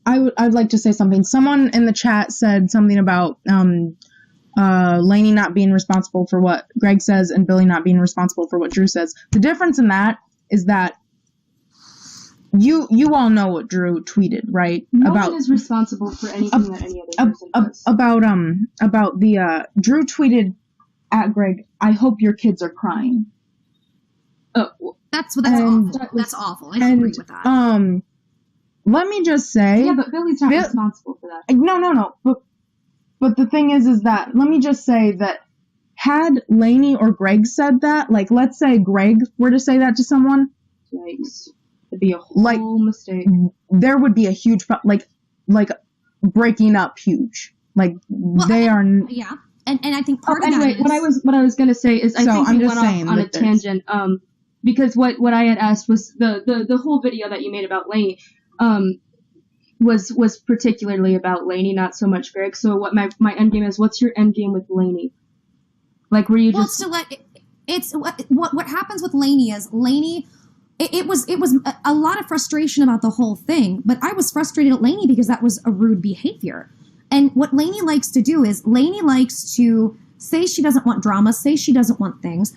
S2: I'd like to say something. Someone in the chat said something about Lainey not being responsible for what Greg says and Billy not being responsible for what Drew says. The difference in that is that you all know what Drew tweeted, right?
S3: No one is responsible for anything that any other person does.
S2: About the Drew tweeted at Greg, "I hope your kids are crying."
S1: That's awful. That's awful. I don't agree with that.
S2: Let me just say...
S3: Yeah, but Billy's not responsible for that.
S2: No. But the thing is that, let me just say that had Lainey or Greg said that, like, let's say Greg were to say that to someone,
S3: Yikes. It'd be a whole mistake.
S2: There would be a huge, like breaking up huge. Like, they are...
S1: Yeah. And I think part of
S3: anyway,
S1: that is...
S3: what I was going to say is I think
S2: I'm
S3: you
S2: just
S3: went off on a tangent, because what I had asked was the whole video that you made about Lainey, was particularly about Lainey, not so much Greg. So what my end game is, what's your end game with Lainey? Like, were you just...
S1: Well, so it's what happens with Lainey is Lainey... It was a lot of frustration about the whole thing, but I was frustrated at Lainey because that was a rude behavior. And what Lainey likes to do is Lainey likes to say she doesn't want drama, say she doesn't want things,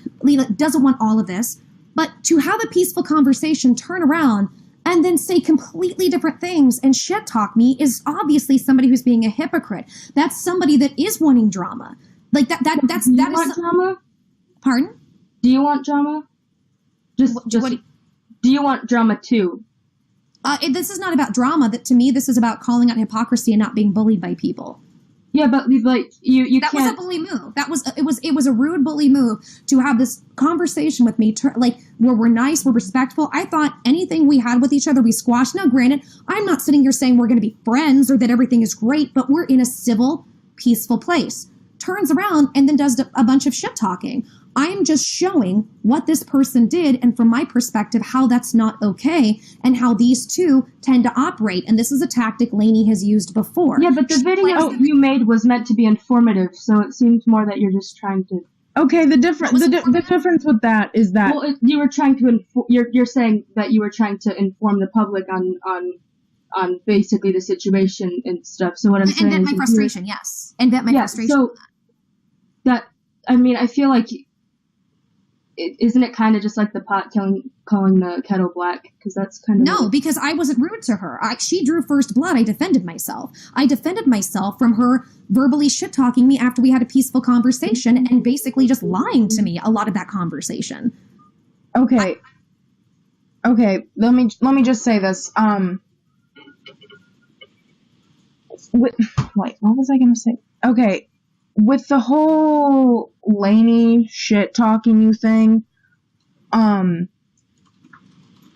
S1: doesn't want all of this, but to have a peaceful conversation, turn around, and then say completely different things and shit talk me is obviously somebody who's being a hypocrite. That's somebody that is wanting drama. Like that's
S3: Do you want drama?
S1: Pardon?
S3: Do you want drama? Do you want drama too?
S1: This is not about drama. That to me, this is about calling out hypocrisy and not being bullied by people.
S3: Yeah, but like you
S1: that
S3: can't...
S1: was a bully move. It was a rude bully move to have this conversation with me, where we're nice, we're respectful. I thought anything we had with each other, we squashed. Now, granted, I'm not sitting here saying we're going to be friends or that everything is great, but we're in a civil, peaceful place. Turns around and then does a bunch of shit talking. I am just showing what this person did, and from my perspective, how that's not okay, and how these two tend to operate. And this is a tactic Lainey has used before.
S3: Yeah, but the video you made was meant to be informative, so it seems more that you're just trying to...
S2: Okay, the difference with that is that...
S3: Well, you were trying to... You're saying that you were trying to inform the public on basically the situation and stuff. So what I'm saying is...
S1: And vent my frustration, yes. And vent my frustration.
S3: So that... I mean, I feel like... Isn't it kind of just like the pot calling the kettle black? Because that's kind of...
S1: No, because I wasn't rude to her. She drew first blood. I defended myself. I defended myself from her verbally shit-talking me after we had a peaceful conversation and basically just lying to me a lot of that conversation.
S2: Okay. Okay, let me just say this. What was I going to say? Okay. With the whole Lainey shit talking you thing,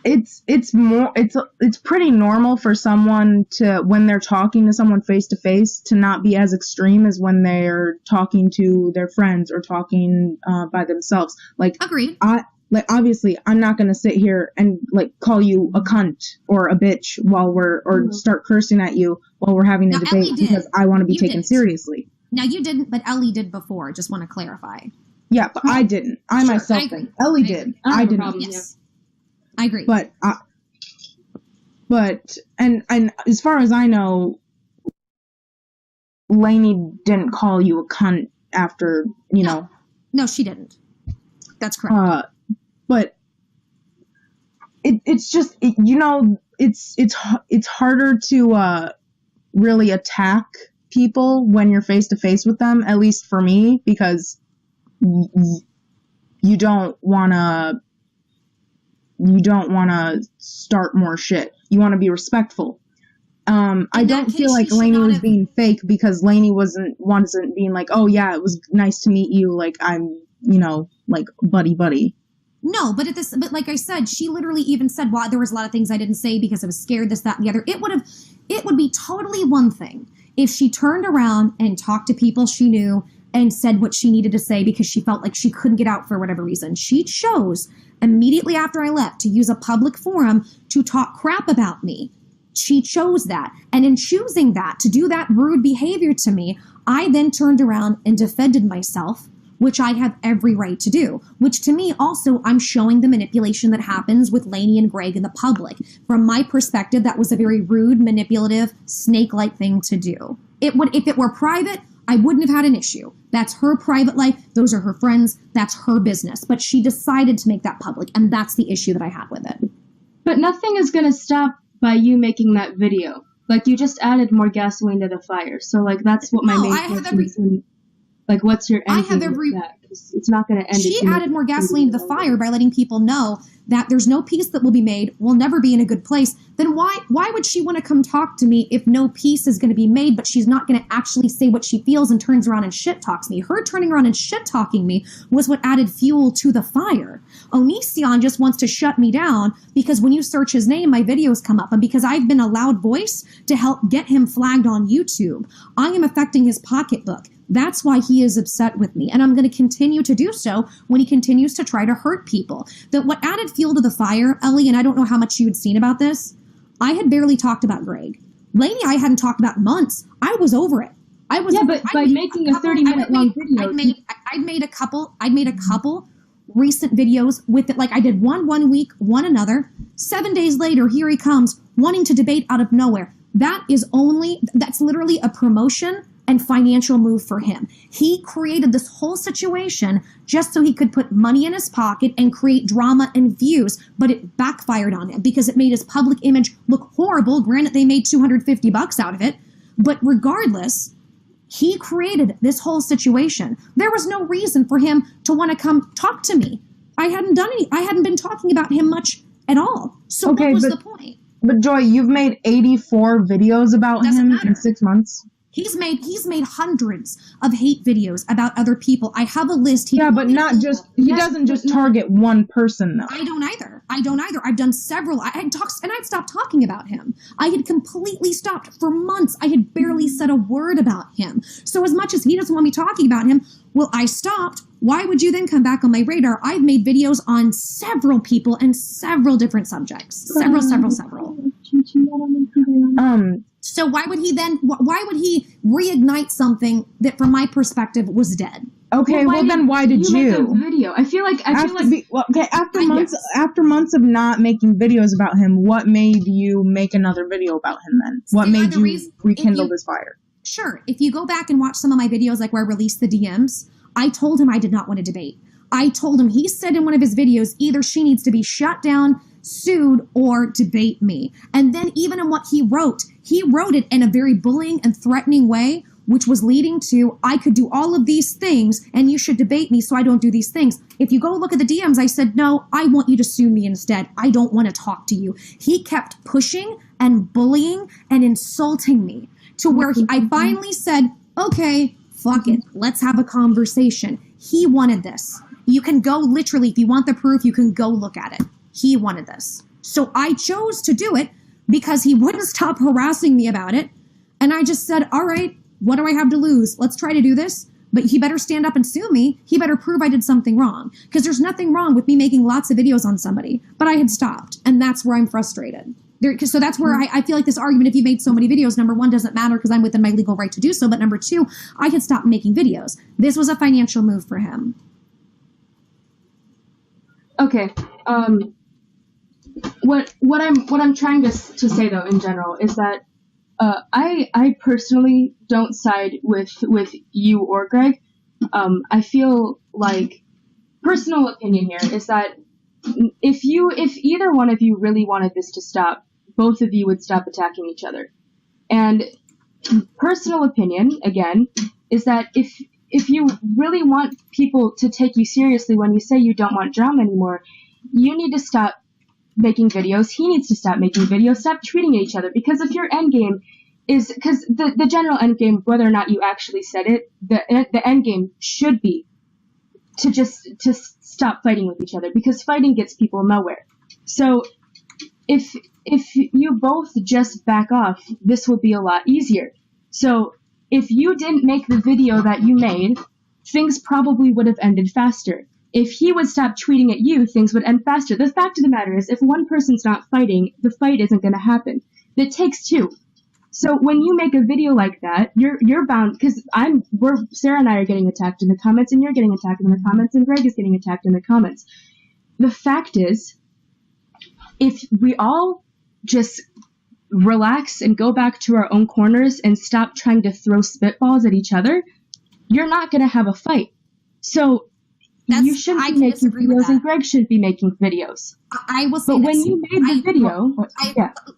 S2: it's pretty normal for someone to, when they're talking to someone face to face, to not be as extreme as when they're talking to their friends or talking by themselves. Like,
S1: agreed.
S2: Obviously, I'm not gonna sit here and call you a cunt or a bitch start cursing at you while we're having a debate because I want to be taken seriously.
S1: Now, you didn't, but Ellie did before. Just want to clarify.
S2: Yeah, but I didn't. I myself did. Ellie did. I didn't.
S1: Yes. I agree.
S2: But as far as I know, Lainey didn't call you a cunt after,
S1: No, she didn't. That's correct.
S2: But it's just, it's harder to really attack people when you're face to face with them, at least for me, because you don't want to start more shit. You want to be respectful. I don't feel like Lainey was being fake because Lainey wasn't being like, oh yeah, it was nice to meet you, like I'm, like buddy.
S1: No, but like I said, she literally even said, well, there was a lot of things I didn't say because I was scared, this, that, and the other. It would be totally one thing if she turned around and talked to people she knew and said what she needed to say because she felt like she couldn't get out for whatever reason. She chose immediately after I left to use a public forum to talk crap about me. She chose that. And in choosing that, to do that rude behavior to me, I then turned around and defended myself, which I have every right to do, which to me also, I'm showing the manipulation that happens with Lainey and Greg in the public. From my perspective, that was a very rude, manipulative, snake-like thing to do. If it were private, I wouldn't have had an issue. That's her private life. Those are her friends. That's her business. But she decided to make that public, and that's the issue that I had with it.
S3: But nothing is going to stop by you making that video. Like, you just added more gasoline to the fire. So, that's what my main question is. Like, what's your end game with that? It's not going to end.
S1: She added more gasoline to the fire by letting people know that there's no peace that will be made, we'll never be in a good place. Then why would she want to come talk to me if no peace is going to be made, but she's not going to actually say what she feels and turns around and shit talks me? Her turning around and shit talking me was what added fuel to the fire. ONISION just wants to shut me down because when you search his name, my videos come up. And because I've been a loud voice to help get him flagged on YouTube, I am affecting his pocketbook. That's why he is upset with me. And I'm going to continue to do so when he continues to try to hurt people. That what added fuel to the fire, Ellie, and I don't know how much you had seen about this, I had barely talked about Greg. LAINEY, I hadn't talked about in months. I was over it. I was.
S3: Yeah, but by making a 30-minute long video,
S1: I'd made a couple recent videos with it. Like I did one week, one another. 7 days later, here he comes wanting to debate out of nowhere. That's literally a promotion and financial move for him. He created this whole situation just so he could put money in his pocket and create drama and views, but it backfired on him because it made his public image look horrible. Granted, they made $250 out of it, but regardless, he created this whole situation. There was no reason for him to want to come talk to me. I hadn't been talking about him much at all. So what was the point?
S2: But Joy, you've made 84 videos about him in 6 months.
S1: He's made hundreds of hate videos about other people. I have a list.
S2: He doesn't just target one person though.
S1: I don't either. I've done several. I'd stopped talking about him. I had completely stopped for months. I had barely said a word about him. So as much as he doesn't want me talking about him, well, I stopped. Why would you then come back on my radar? I've made videos on several people and several different subjects. Several. So why would he reignite something that from my perspective was dead?
S2: Okay, then why did you
S3: make a video? I feel like
S2: after months of not making videos about him, what made you make another video about him then? What made you rekindle this fire?
S1: Sure. If you go back and watch some of my videos, like where I released the DMs, I told him I did not want to debate. I told him, he said in one of his videos, either she needs to be shut down, sued, or debate me. And then even in what he wrote it in a very bullying and threatening way, which was leading to, I could do all of these things and you should debate me so I don't do these things. If you go look at the DMs, I said, no, I want you to sue me instead. I don't want to talk to you. He kept pushing and bullying and insulting me to where I finally said, okay, fuck it. Let's have a conversation. He wanted this. You can go literally, if you want the proof, you can go look at it. He wanted this. So I chose to do it because he wouldn't stop harassing me about it. And I just said, all right, what do I have to lose? Let's try to do this. But he better stand up and sue me. He better prove I did something wrong. Because there's nothing wrong with me making lots of videos on somebody. But I had stopped. And that's where I'm frustrated. So that's where I feel like this argument, if you made so many videos, number one, doesn't matter because I'm within my legal right to do so. But number two, I had stopped making videos. This was a financial move for him.
S3: Okay. What I'm trying to say though in general is that I personally don't side with you or Greg. I feel like personal opinion here is that if either one of you really wanted this to stop, both of you would stop attacking each other. And personal opinion again is that if you really want people to take you seriously when you say you don't want drama anymore, you need to stop making videos. He needs to stop making videos. Stop tweeting at each other. Because if your end game is, because the general end game, whether or not you actually said it, the end game should be to stop fighting with each other, because fighting gets people nowhere. So if you both just back off, this will be a lot easier. So if you didn't make the video that you made, things probably would have ended faster. If he would stop tweeting at you, things would end faster. The fact of the matter is, if one person's not fighting, the fight isn't going to happen. It takes two. So when you make a video like that, you're bound, because Sarah and I are getting attacked in the comments, and you're getting attacked in the comments, and Greg is getting attacked in the comments. The fact is, if we all just relax and go back to our own corners and stop trying to throw spitballs at each other, you're not going to have a fight. So you shouldn't be making videos, and Greg shouldn't be making videos.
S1: I will say
S3: But when you made the video,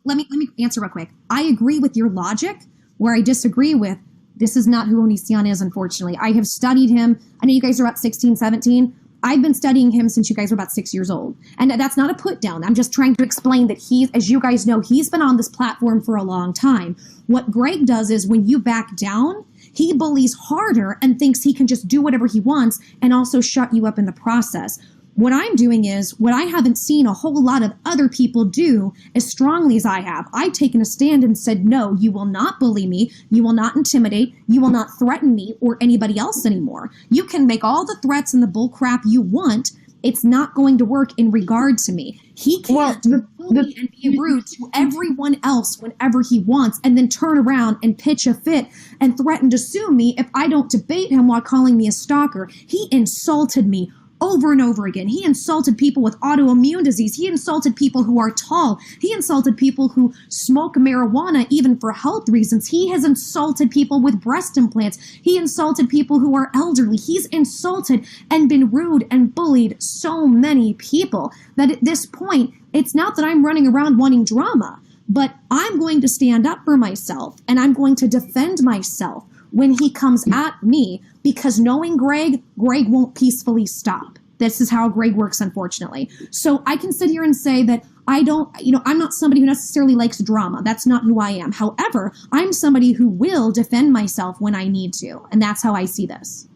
S1: let me answer real quick. I agree with your logic. Where I disagree with, This is not who ONISION is, unfortunately. I have studied him. I know you guys are about 16, 17. I've been studying him since you guys were about 6 years old. And that's not a put down. I'm just trying to explain that he, as you guys know, he's been on this platform for a long time. What Greg does is when you back down, he bullies harder and thinks he can just do whatever he wants and also shut you up in the process. What I'm doing is what I haven't seen a whole lot of other people do as strongly as I have. I've taken a stand and said, no, you will not bully me. You will not intimidate. You will not threaten me or anybody else anymore. You can make all the threats and the bull crap you want. It's not going to work in regard to me. He can't bully and be rude to everyone else whenever he wants and then turn around and pitch a fit and threaten to sue me if I don't debate him while calling me a stalker. He insulted me over and over again. He insulted people with autoimmune disease. He insulted people who are tall. He insulted people who smoke marijuana even for health reasons. He has insulted people with breast implants. He insulted people who are elderly. He's insulted and been rude and bullied so many people that at this point, it's not that I'm running around wanting drama, but I'm going to stand up for myself and I'm going to defend myself when he comes at me, because knowing Greg won't peacefully stop. This is how Greg works, unfortunately. So I can sit here and say that I'm not somebody who necessarily likes drama. That's not who I am. However, I'm somebody who will defend myself when I need to. And that's how I see this.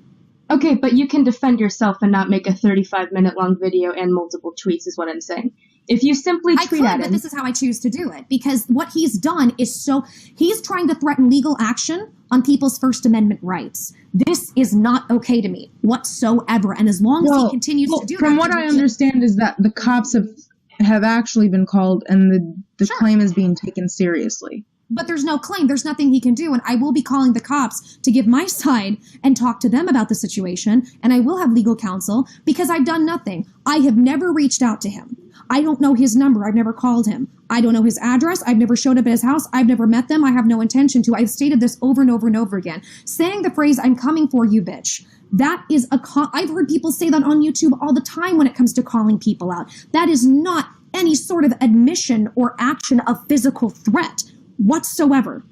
S3: Okay, but you can defend yourself and not make a 35-minute long video and multiple tweets is what I'm saying. If you simply tweet at him...
S1: but this is how I choose to do it. Because what he's done is he's trying to threaten legal action on people's First Amendment rights. This is not okay to me whatsoever. And as long as he continues to do that...
S2: From what I understand is that the cops have actually been called and the claim is being taken seriously.
S1: But there's no claim. There's nothing he can do. And I will be calling the cops to give my side and talk to them about the situation. And I will have legal counsel because I've done nothing. I have never reached out to him. I don't know his number. I've never called him. I don't know his address. I've never showed up at his house. I've never met them. I have no intention to. I've stated this over and over and over again. Saying the phrase, I'm coming for you, bitch. That is I've heard people say that on YouTube all the time when it comes to calling people out. That is not any sort of admission or action of physical threat. Whatsoever.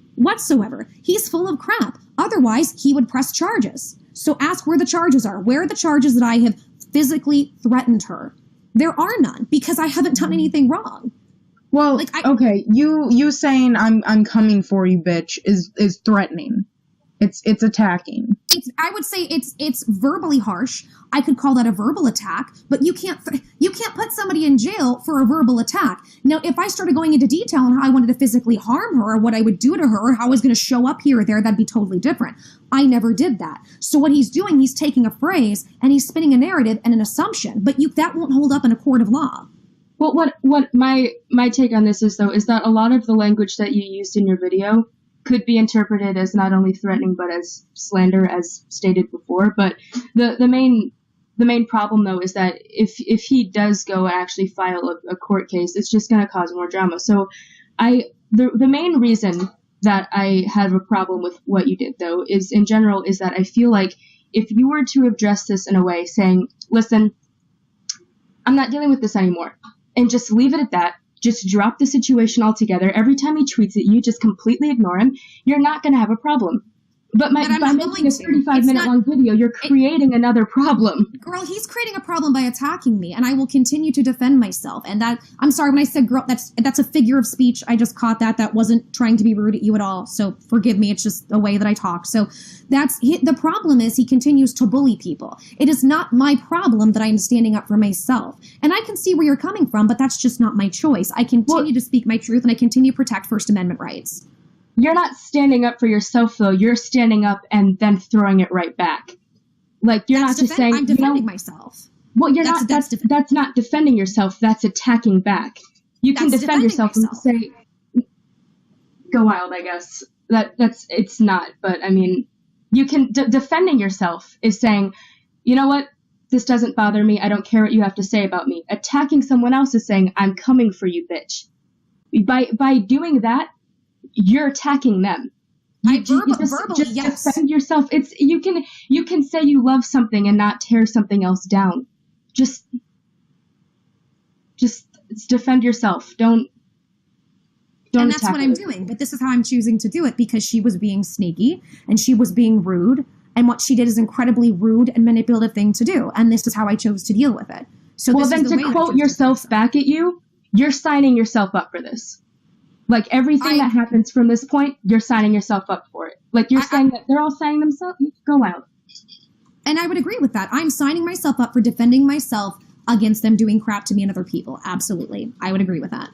S1: He's full of crap. Otherwise, he would press charges. So ask where the charges are. Where are the charges that I have physically threatened her? There are none because I haven't done anything wrong.
S2: Well, okay, you saying I'm coming for you, bitch, is threatening. It's attacking.
S1: I would say it's verbally harsh. I could call that a verbal attack, but you can't put somebody in jail for a verbal attack. Now, if I started going into detail on how I wanted to physically harm her or what I would do to her or how I was going to show up here or there, that'd be totally different. I never did that. So what he's doing, he's taking a phrase and he's spinning a narrative and an assumption, but that won't hold up in a court of law.
S3: Well, what my take on this is, though, is that a lot of the language that you used in your video could be interpreted as not only threatening but as slander, as stated before. But the main problem, though, is that if he does go and actually file a court case, it's just going to cause more drama. So the main reason that I have a problem with what you did, though, is in general is that I feel like if you were to address this in a way saying, listen, I'm not dealing with this anymore, and just leave it at that, just drop the situation altogether. Every time he tweets at you, just completely ignore him. You're not going to have a problem. But by making a 35-minute long video, you're creating another problem.
S1: Girl, he's creating a problem by attacking me, and I will continue to defend myself. And I'm sorry, when I said girl, that's a figure of speech. I just caught that. That wasn't trying to be rude at you at all. So forgive me. It's just the way that I talk. So the problem is he continues to bully people. It is not my problem that I am standing up for myself. And I can see where you're coming from, but that's just not my choice. I continue to speak my truth, and I continue to protect First Amendment rights.
S3: You're not standing up for yourself, though. You're standing up and then throwing it right back. Like, you're not just saying...
S1: I'm defending myself.
S3: Well, you're not... That's not defending yourself. That's attacking back. You can defend yourself and say... Go wild, I guess. It's not. But, I mean, you can... defending yourself is saying, you know what? This doesn't bother me. I don't care what you have to say about me. Attacking someone else is saying, I'm coming for you, bitch. By doing that, you're attacking them.
S1: Verbally, yes.
S3: Defend yourself. You can say you love something and not tear something else down. Just defend yourself. Don't
S1: And that's what I'm doing. But this is how I'm choosing to do it, because she was being sneaky and she was being rude. And what she did is incredibly rude and manipulative thing to do. And this is how I chose to deal with it. So
S3: well, then to quote yourself back at you, you're signing yourself up for this. Like, everything that happens from this point, you're signing yourself up for it. Like, you're saying that they're all signing themselves, go out.
S1: And I would agree with that. I'm signing myself up for defending myself against them doing crap to me and other people. Absolutely. I would agree with that.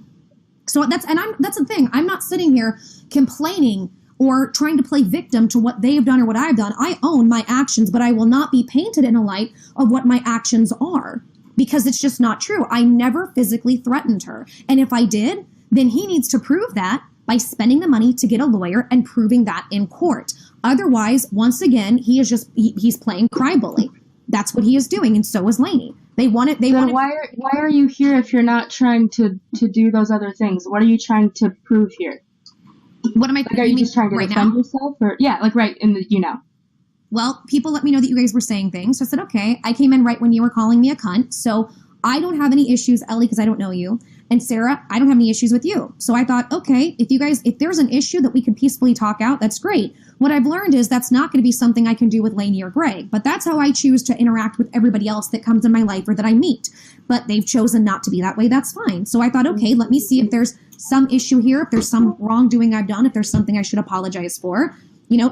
S1: So that's the thing. I'm not sitting here complaining or trying to play victim to what they've done or what I've done. I own my actions, but I will not be painted in a light of what my actions are, because it's just not true. I never physically threatened her. And if I did, then he needs to prove that by spending the money to get a lawyer and proving that in court. Otherwise, once again, he's playing cry bully. That's what he is doing, and so is Lainey.
S3: Why are you here if you're not trying to do those other things? What are you trying to prove here?
S1: What am I?
S3: Like, are you just trying to defend yourself, or right in the
S1: Well, people let me know that you guys were saying things, so I said, okay. I came in right when you were calling me a cunt, so I don't have any issues, Ellie, because I don't know you. And Sarah, I don't have any issues with you. So I thought, okay, if there's an issue that we can peacefully talk out, that's great. What I've learned is that's not going to be something I can do with Lainey or Greg, but that's how I choose to interact with everybody else that comes in my life or that I meet. But they've chosen not to be that way. That's fine. So I thought, okay, let me see if there's some issue here, if there's some wrongdoing I've done, if there's something I should apologize for.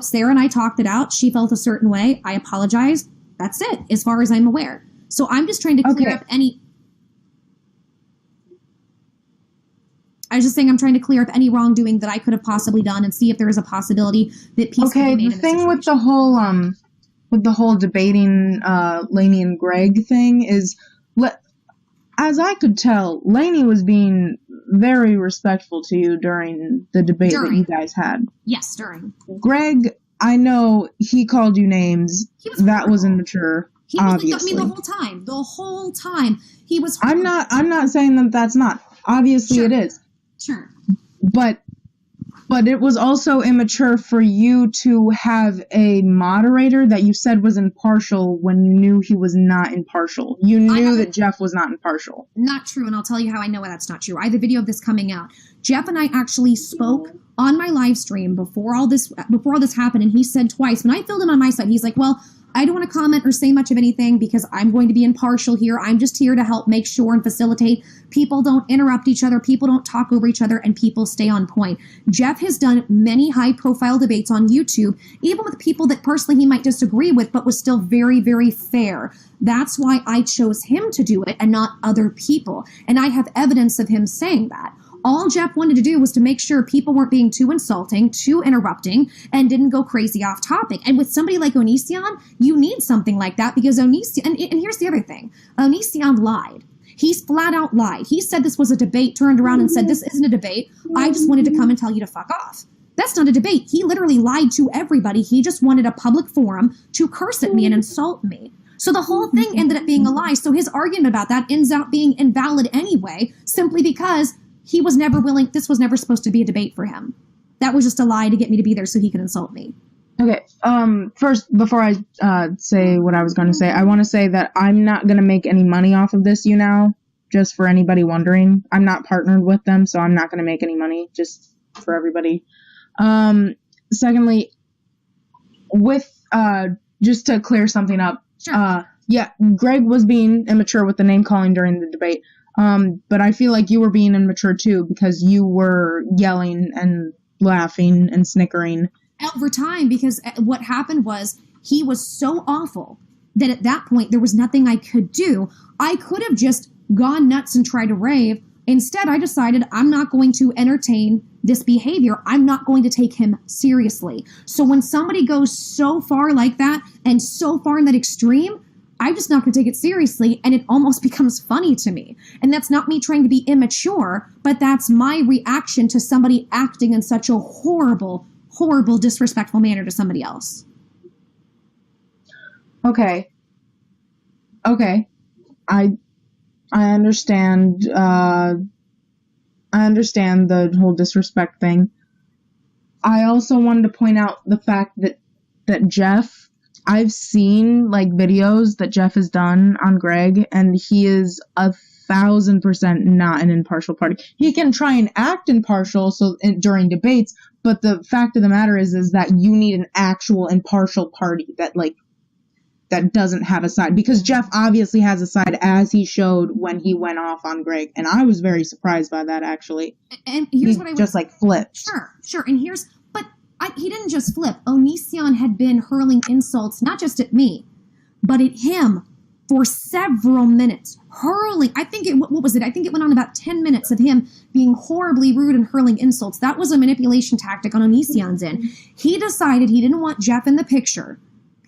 S1: Sarah and I talked it out. She felt a certain way. I apologized. That's it, as far as I'm aware. So I'm just trying to clear up any... I was just saying I'm trying to clear up any wrongdoing that I could have possibly done and see if there is a possibility that peace can be made.
S2: The thing with the whole debating Lainey and Greg thing is, as I could tell, Lainey was being very respectful to you during the debate that you guys had.
S1: Yes, during.
S2: Greg, I know he called you names. That was immature. Obviously.
S1: The whole time. He was horrible.
S2: I'm not saying that that's not. Obviously it is.
S1: Sure.
S2: But it was also immature for you to have a moderator that you said was impartial when you knew he was not impartial. You knew that Jeff was not impartial.
S1: Not true, and I'll tell you how I know that's not true. I have a video of this coming out. Jeff and I actually spoke on my live stream before all this happened, and he said twice, when I filled him on my side, he's like, well, I don't want to comment or say much of anything because I'm going to be impartial here. I'm just here to help make sure and facilitate people don't interrupt each other, people don't talk over each other, and people stay on point. Jeff has done many high-profile debates on YouTube, even with people that personally he might disagree with, but was still very, very fair. That's why I chose him to do it and not other people. And I have evidence of him saying that. All Jeff wanted to do was to make sure people weren't being too insulting, too interrupting, and didn't go crazy off topic. And with somebody like ONISION, you need something like that because ONISION, and here's the other thing, ONISION lied. He's flat out lied. He said this was a debate, turned around and said, this isn't a debate. I just wanted to come and tell you to fuck off. That's not a debate. He literally lied to everybody. He just wanted a public forum to curse at me and insult me. So the whole thing ended up being a lie. So his argument about that ends up being invalid anyway, simply because he was never willing. This was never supposed to be a debate for him. That was just a lie to get me to be there so he could insult me.
S2: Okay. First, before I say what I was going to say, I want to say that I'm not going to make any money off of this. Just for anybody wondering, I'm not partnered with them, so I'm not going to make any money. Just for everybody. Secondly, with just to clear something up.
S1: Sure.
S2: Greg was being immature with the name calling during the debate. But I feel like you were being immature too because you were yelling and laughing and snickering.
S1: Over time, because what happened was he was so awful that at that point there was nothing I could do. I could have just gone nuts and tried to rave. Instead, I decided I'm not going to entertain this behavior. I'm not going to take him seriously. So when somebody goes so far like that and so far in that extreme, I'm just not going to take it seriously, and it almost becomes funny to me. And that's not me trying to be immature, but that's my reaction to somebody acting in such a horrible, horrible, disrespectful manner to somebody else.
S2: Okay. I understand. I understand the whole disrespect thing. I also wanted to point out the fact that Jeff. I've seen videos that Jeff has done on Greg, and he is 1,000% 1000% not an impartial party. He can try and act impartial during debates, but the fact of the matter is that you need an actual impartial party that doesn't have a side, because Jeff obviously has a side, as he showed when he went off on Greg, and I was very surprised by that, actually.
S1: And here's what I would
S2: just flipped.
S1: Sure. And he didn't just flip. ONISION had been hurling insults, not just at me, but at him for several minutes. Hurling. I think it went on about 10 minutes of him being horribly rude and hurling insults. That was a manipulation tactic on ONISION's end. He decided he didn't want Jeff in the picture.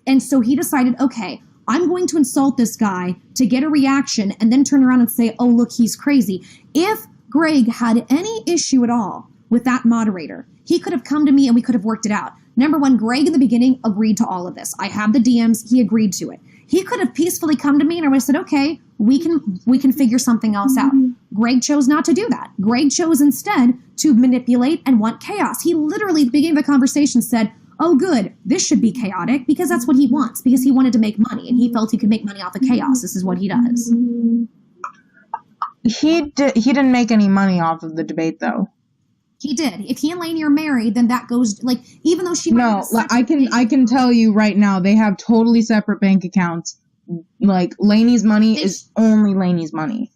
S1: And so he decided, okay, I'm going to insult this guy to get a reaction and then turn around and say, oh, look, he's crazy. If Greg had any issue at all with that moderator, he could have come to me and we could have worked it out. Number one, Greg in the beginning agreed to all of this. I have the DMs. He agreed to it. He could have peacefully come to me and I would have said, okay, we can figure something else out. Greg chose not to do that. Greg chose instead to manipulate and want chaos. He literally, at the beginning of the conversation, said, oh, good, this should be chaotic, because that's what he wants, because he wanted to make money, and he felt he could make money off of chaos. This is what he does.
S2: He didn't make any money off of the debate, though.
S1: He did. If he and Lainey are married, then that goes, even though she...
S2: No, I can tell you right now, they have totally separate bank accounts. Lainey's money is only Lainey's money.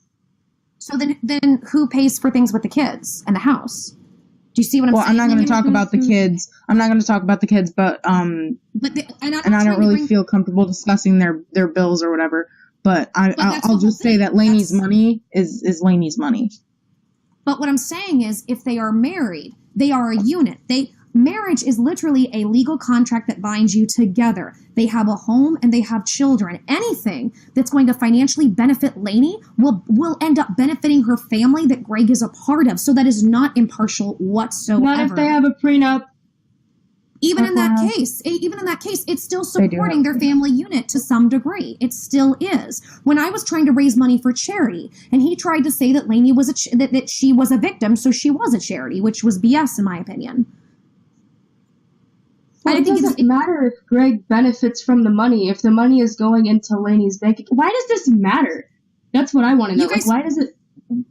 S1: So then who pays for things with the kids and the house? Do you see what I'm saying?
S2: Well, I'm not going to talk about the kids. I'm not going to talk about the kids, but I don't really feel comfortable discussing their bills or whatever. But I'll just say that Lainey's money is Lainey's money.
S1: But what I'm saying is, if they are married, they are a unit. Marriage is literally a legal contract that binds you together. They have a home and they have children. Anything that's going to financially benefit Lainey will end up benefiting her family that Greg is a part of. So that is not impartial whatsoever.
S3: Not if they have a prenup.
S1: Even in that case, it's still supporting their family unit to some degree. It still is. When I was trying to raise money for charity, and he tried to say that Lainey was that she was a victim, so she was a charity, which was BS in my opinion.
S3: Well, it doesn't matter if Greg benefits from the money, if the money is going into Lainey's bank account. Why does this matter? That's what I want to know. Why does it...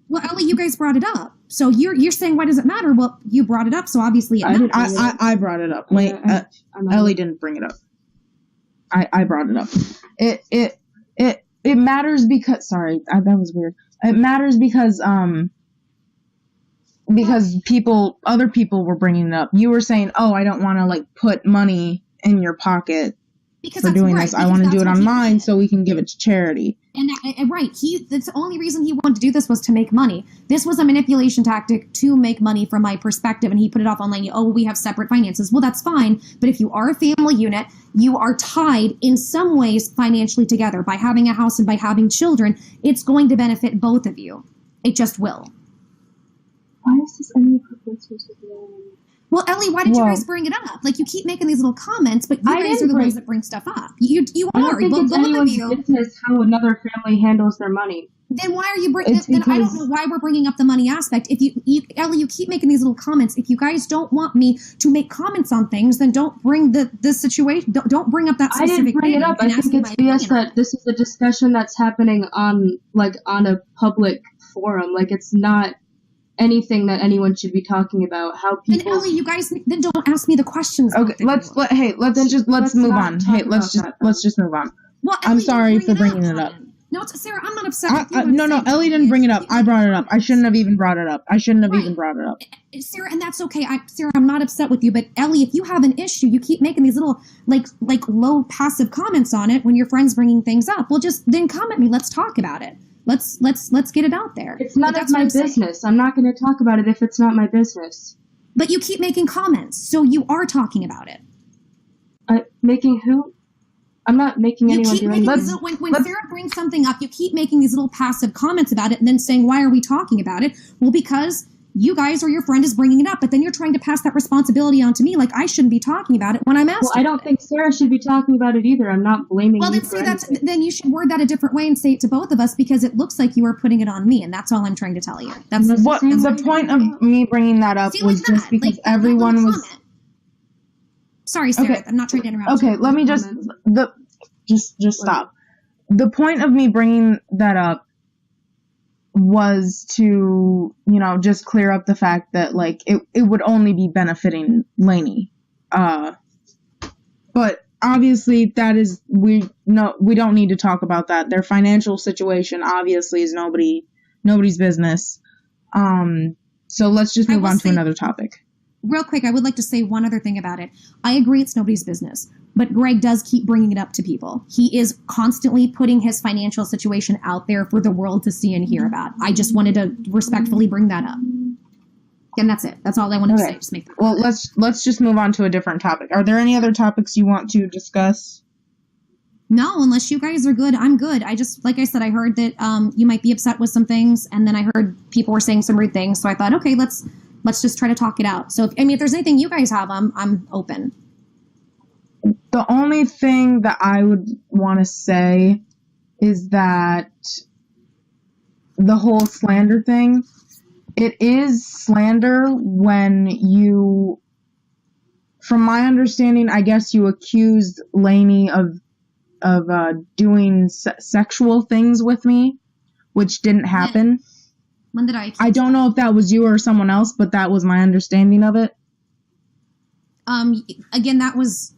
S1: Well, Ellie, you guys brought it up. So you're saying, why does it matter? Well, you brought it up, so obviously it matters.
S2: I brought it up. Ellie didn't bring it up. I brought it up. It matters because... Sorry, that was weird. It matters because other people were bringing it up. You were saying, oh, I don't want to put money in your pocket for doing this. I want to do it on mine so we can give it to charity.
S1: And right, that's the only reason he wanted to do this was to make money. This was a manipulation tactic to make money from my perspective, and he put it off online. Oh, we have separate finances. Well, that's fine, but if you are a family unit, you are tied in some ways financially together. By having a house and by having children, it's going to benefit both of you. It just will.
S3: Why is this any purpose?
S1: Well, Ellie, why did you guys bring it up? You keep making these little comments, but you guys are the ones that bring stuff up. You
S3: are. I don't think it's anyone's business how another family handles their money.
S1: Then why are you bringing? Then I don't know why we're bringing up the money aspect. If Ellie, you keep making these little comments. If you guys don't want me to make comments on things, then don't bring the situation. Don't bring up that specific.
S3: I didn't bring it up. I think it's BS that this is a discussion that's happening on a public forum. It's not anything that anyone should be talking about. How people...
S1: And Ellie, you guys then don't ask me the questions.
S2: Okay, let's move on. Let's just move on.
S1: Well,
S2: Ellie, I'm sorry for bringing it up.
S1: No, Sarah, I'm not upset with you.
S2: No, Ellie didn't bring it up. I brought it up. I shouldn't have even brought it up.
S1: Sarah, and that's okay. Sarah, I'm not upset with you, but Ellie, if you have an issue, you keep making these little low passive comments on it when your friend's bringing things up. Well, just then come at me. Let's talk about it. Let's get it out there.
S3: It's none of my business. I'm not going to talk about it if it's not my business.
S1: But you keep making comments, so you are talking about it.
S3: Making who? I'm not making anyone do anything.
S1: When Sarah brings something up, you keep making these little passive comments about it and then saying, why are we talking about it? Well, because you guys or your friend is bringing it up, but then you're trying to pass that responsibility on to me like I shouldn't be talking about it when I'm asked.
S3: Well, I don't think Sarah should be talking about it either. I'm not blaming you for anything.
S1: Then you should word that a different way and say it to both of us, because it looks like you are putting it on me, and that's all I'm trying to tell you.
S2: The point of me bringing that up was just because everyone was...
S1: Sorry, Sarah, okay. I'm not trying to interrupt.
S2: Okay, let me just stop. The point of me bringing that up was to, just clear up the fact that, like, it would only be benefiting LAINEY. But obviously we don't need to talk about that. Their financial situation obviously is nobody's business. So let's just move on to another topic.
S1: Real quick, I would like to say one other thing about it. I agree it's nobody's business, but Greg does keep bringing it up to people. He is constantly putting his financial situation out there for the world to see and hear about. I just wanted to respectfully bring that up. And that's it. That's all I wanted to say. Just make that
S2: well, let's just move on to a different topic. Are there any other topics you want to discuss?
S1: No, unless you guys are good, I'm good. I just, like I said, I heard that you might be upset with some things, and then I heard people were saying some rude things, so I thought, okay, let's just try to talk it out. So, if there's anything you guys have, I'm open.
S2: The only thing that I would want to say is that the whole slander thing, it is slander when you, from my understanding, I guess you accused LAINEY of doing sexual things with me, which didn't happen.
S1: When did I?
S2: I don't know if that was you or someone else, but that was my understanding of it.
S1: Again, it was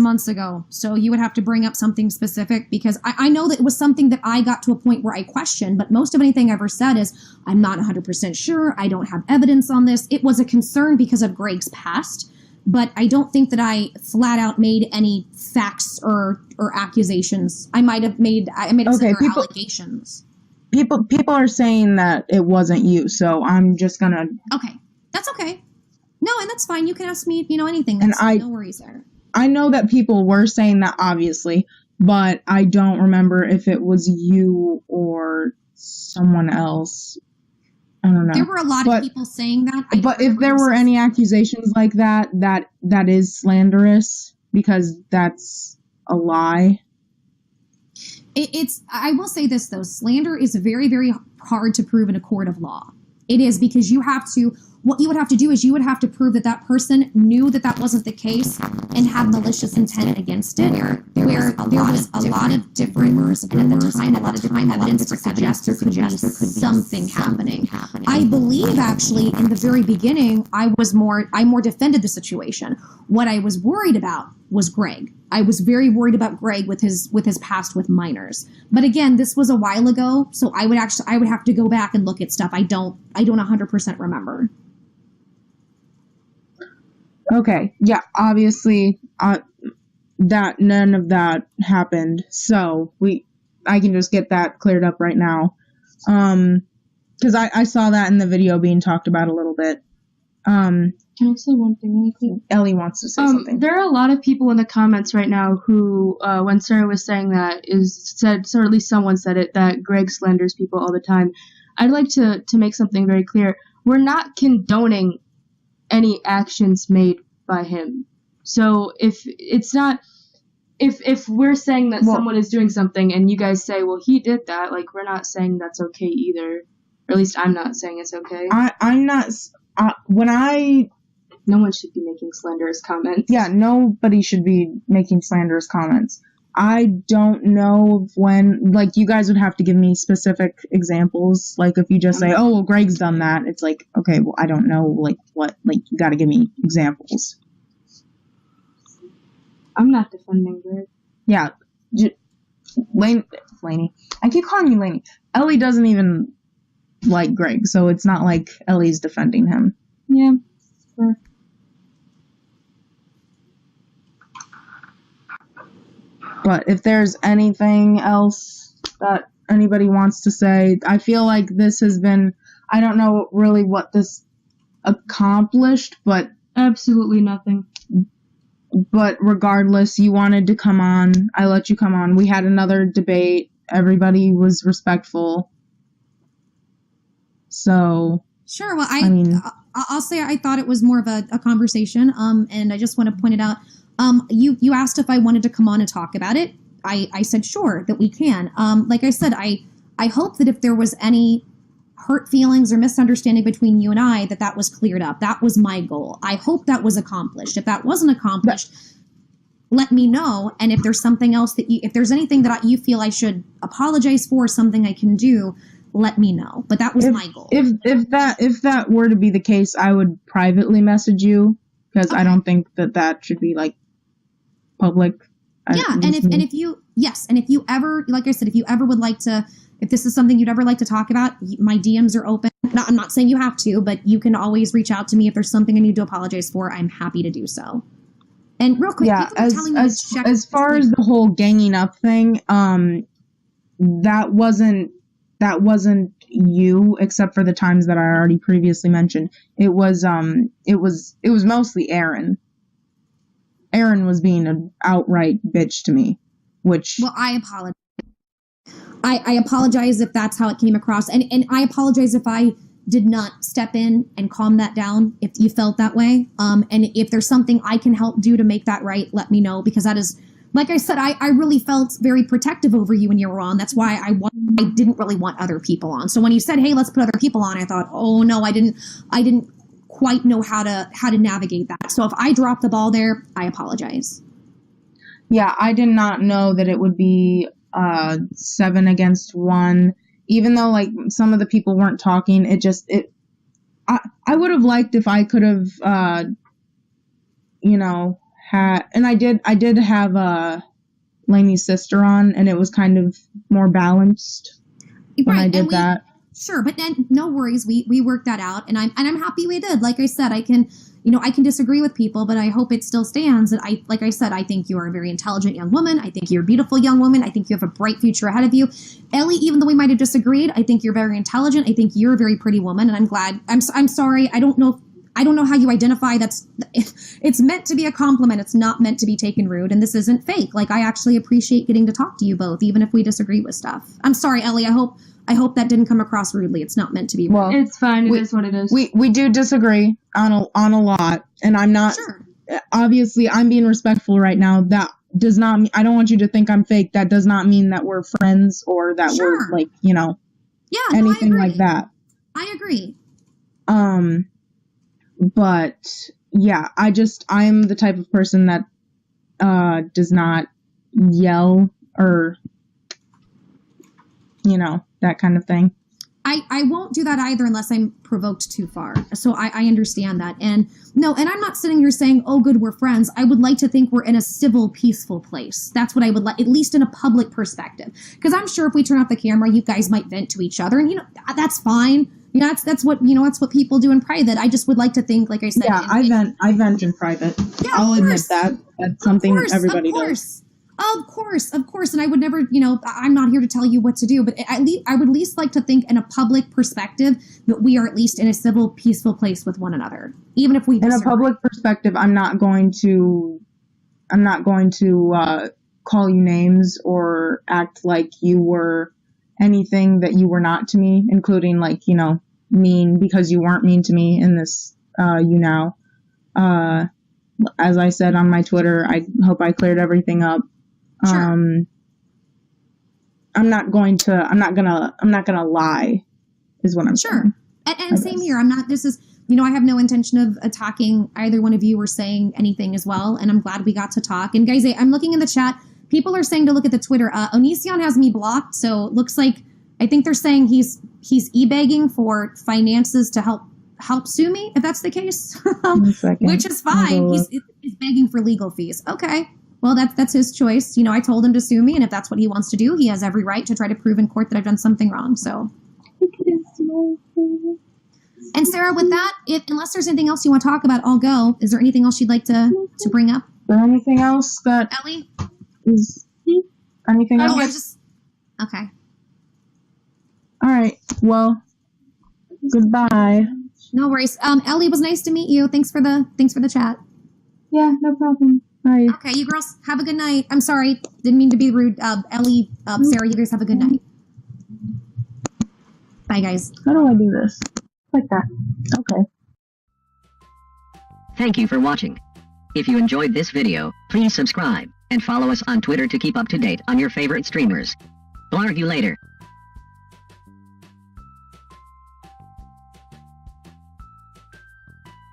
S1: months ago, so you would have to bring up something specific, because I know that it was something that I got to a point where I questioned, but most of anything I ever said is, I'm not 100% sure, I don't have evidence on this. It was a concern because of Greg's past, but I don't think that I flat out made any facts or accusations. I might have made allegations.
S2: People are saying that it wasn't you, so I'm just gonna...
S1: Okay, that's okay. No, and that's fine. You can ask me, anything. No worries there.
S2: I know that people were saying that, obviously, but I don't remember if it was you or someone else. I don't know.
S1: There were a lot of people saying that.
S2: But if there were any accusations like that is slanderous, because that's a lie.
S1: I will say this, though. Slander is very, very hard to prove in a court of law. It is, because what you would have to do is you would have to prove that that person knew that wasn't the case and had malicious intent against it, where there was a lot of different rumors, and at the time, a lot of different evidence to suggest there could be something happening. I believe, actually, in the very beginning, I more defended the situation. What I was worried about was Greg. I was very worried about Greg with his past with minors. But again, this was a while ago, so I would have to go back and look at stuff. I don't 100% remember.
S2: Okay, yeah, obviously, that none of that happened, so I can just get that cleared up right now, because I saw that in the video being talked about a little bit.
S3: Can I say one thing really quick?
S2: Ellie wants to say something.
S3: There are a lot of people in the comments right now who, when Sarah was saying that, or at least someone said it, that Greg slanders people all the time. I'd like to make something very clear. We're not condoning any actions made by him. So if we're saying that someone is doing something and you guys say, well, he did that, like, we're not saying that's okay either. Or at least I'm not saying it's okay.
S2: I'm not...
S3: No one should be making slanderous comments.
S2: Yeah, nobody should be making slanderous comments. I don't know when, like, you guys would have to give me specific examples. Like, if you just say, oh, well, Greg's done that, it's like, okay, well, I don't know, like, what, like, you gotta give me examples.
S3: I'm not defending Greg.
S2: Yeah. LAINEY. I keep calling you LAINEY. Ellie doesn't even like Greg, so it's not like Ellie's defending him.
S3: Yeah, sure.
S2: But if there's anything else that anybody wants to say, I feel like this has been, I don't know really what this accomplished, but
S3: absolutely nothing.
S2: But regardless, you wanted to come on. I let you come on. We had another debate. Everybody was respectful. So.
S1: Sure. Well, I'll say I thought it was more of a conversation. And I just want to point it out. You asked if I wanted to come on and talk about it. I said sure, that we can. Like I said, I hope that if there was any hurt feelings or misunderstanding between you and I, that was cleared up. That was my goal. I hope that was accomplished. If that wasn't accomplished, let me know. And if there's something else if there's anything that you feel I should apologize for, something I can do, let me know. But that was my goal.
S2: If that were to be the case, I would privately message you, because I don't think that should be like public.
S1: Yeah, and if you ever, like I said, if you ever would like to, if this is something you'd ever like to talk about, my DMs are open. I'm not saying you have to, but you can always reach out to me if there's something I need to apologize for. I'm happy to do so. And real quick,
S2: yeah, as far as the whole ganging up thing, that wasn't you, except for the times that I already previously mentioned. It was mostly Aaron. Aaron was being an outright bitch to me, which...
S1: Well, I apologize. I apologize if that's how it came across. And I apologize if I did not step in and calm that down, if you felt that way. And if there's something I can help do to make that right, let me know. Because that is, like I said, I really felt very protective over you when you were on. That's why I didn't really want other people on. So when you said, hey, let's put other people on, I thought, oh, no, I didn't quite know how to navigate that. So if I dropped the ball there, I apologize.
S2: Yeah, I did not know that it would be 7 against 1. Even though like some of the people weren't talking, I would have liked if I could have had, and I did have Lainey's sister on, and it was kind of more balanced when I did that.
S1: Sure, but then no worries. We worked that out, and I'm happy we did. Like I said, I can disagree with people, but I hope it still stands. And like I said, I think you are a very intelligent young woman. I think you're a beautiful young woman. I think you have a bright future ahead of you. Ellie, even though we might have disagreed, I think you're very intelligent. I think you're a very pretty woman, and I'm glad. I'm sorry. I don't know how you identify. It's meant to be a compliment. It's not meant to be taken rude, and this isn't fake. Like, I actually appreciate getting to talk to you both, even if we disagree with stuff. I'm sorry, Ellie. I hope that didn't come across rudely. It's not meant to be rude.
S2: Well,
S3: it's fine. It is what it is.
S2: We do disagree on a lot, and I'm not.
S1: Sure.
S2: Obviously, I'm being respectful right now. That does not mean, I don't want you to think I'm fake. That does not mean that we're friends or that we're like, anything like that.
S1: I agree.
S2: But yeah, I'm the type of person that does not yell or that kind of thing.
S1: I won't do that either unless I'm provoked too far. So I understand that. And I'm not sitting here saying, oh, good, we're friends. I would like to think we're in a civil, peaceful place. That's what I would like, at least in a public perspective. Because I'm sure if we turn off the camera, you guys might vent to each other. And, that's fine. That's what people do in private. I just would like to think, like I said.
S2: Yeah, I vent in private. Yeah, I'll admit that. That's something that everybody does.
S1: Of course. And I would never, I'm not here to tell you what to do, but I would at least like to think in a public perspective that we are at least in a civil, peaceful place with one another, even if we disagree.
S2: In a public perspective, I'm not going to call you names or act like you were anything that you were not to me, including mean, because you weren't mean to me in this, as I said on my Twitter, I hope I cleared everything up.
S1: Sure.
S2: I'm not gonna lie, is what I'm saying.
S1: And same here. I have no intention of attacking either one of you or saying anything as well. And I'm glad we got to talk. And guys, I'm looking in the chat. People are saying to look at the Twitter. ONISION has me blocked. So it looks like, I think they're saying he's e-begging for finances to help sue me, if that's the case, which is fine. He's begging for legal fees. Okay. Well, that's his choice. I told him to sue me, and if that's what he wants to do, he has every right to try to prove in court that I've done something wrong. So, and Sarah, with that, unless there's anything else you want to talk about, I'll go. Is there anything else you'd like to bring up?
S2: Is there anything else that
S1: Ellie?
S2: Is anything else?
S1: Okay.
S2: All right. Well, goodbye.
S1: No worries. Ellie, it was nice to meet you. Thanks for the chat.
S2: Yeah, no problem. Bye.
S1: Okay, you girls have a good night. I'm sorry, didn't mean to be rude. Ellie, Sarah, you guys have a good night. Bye, guys.
S2: How do I do this? Like that. Okay.
S4: Thank you for watching. If you enjoyed this video, please subscribe and follow us on Twitter to keep up to date on your favorite streamers. We'll argue later.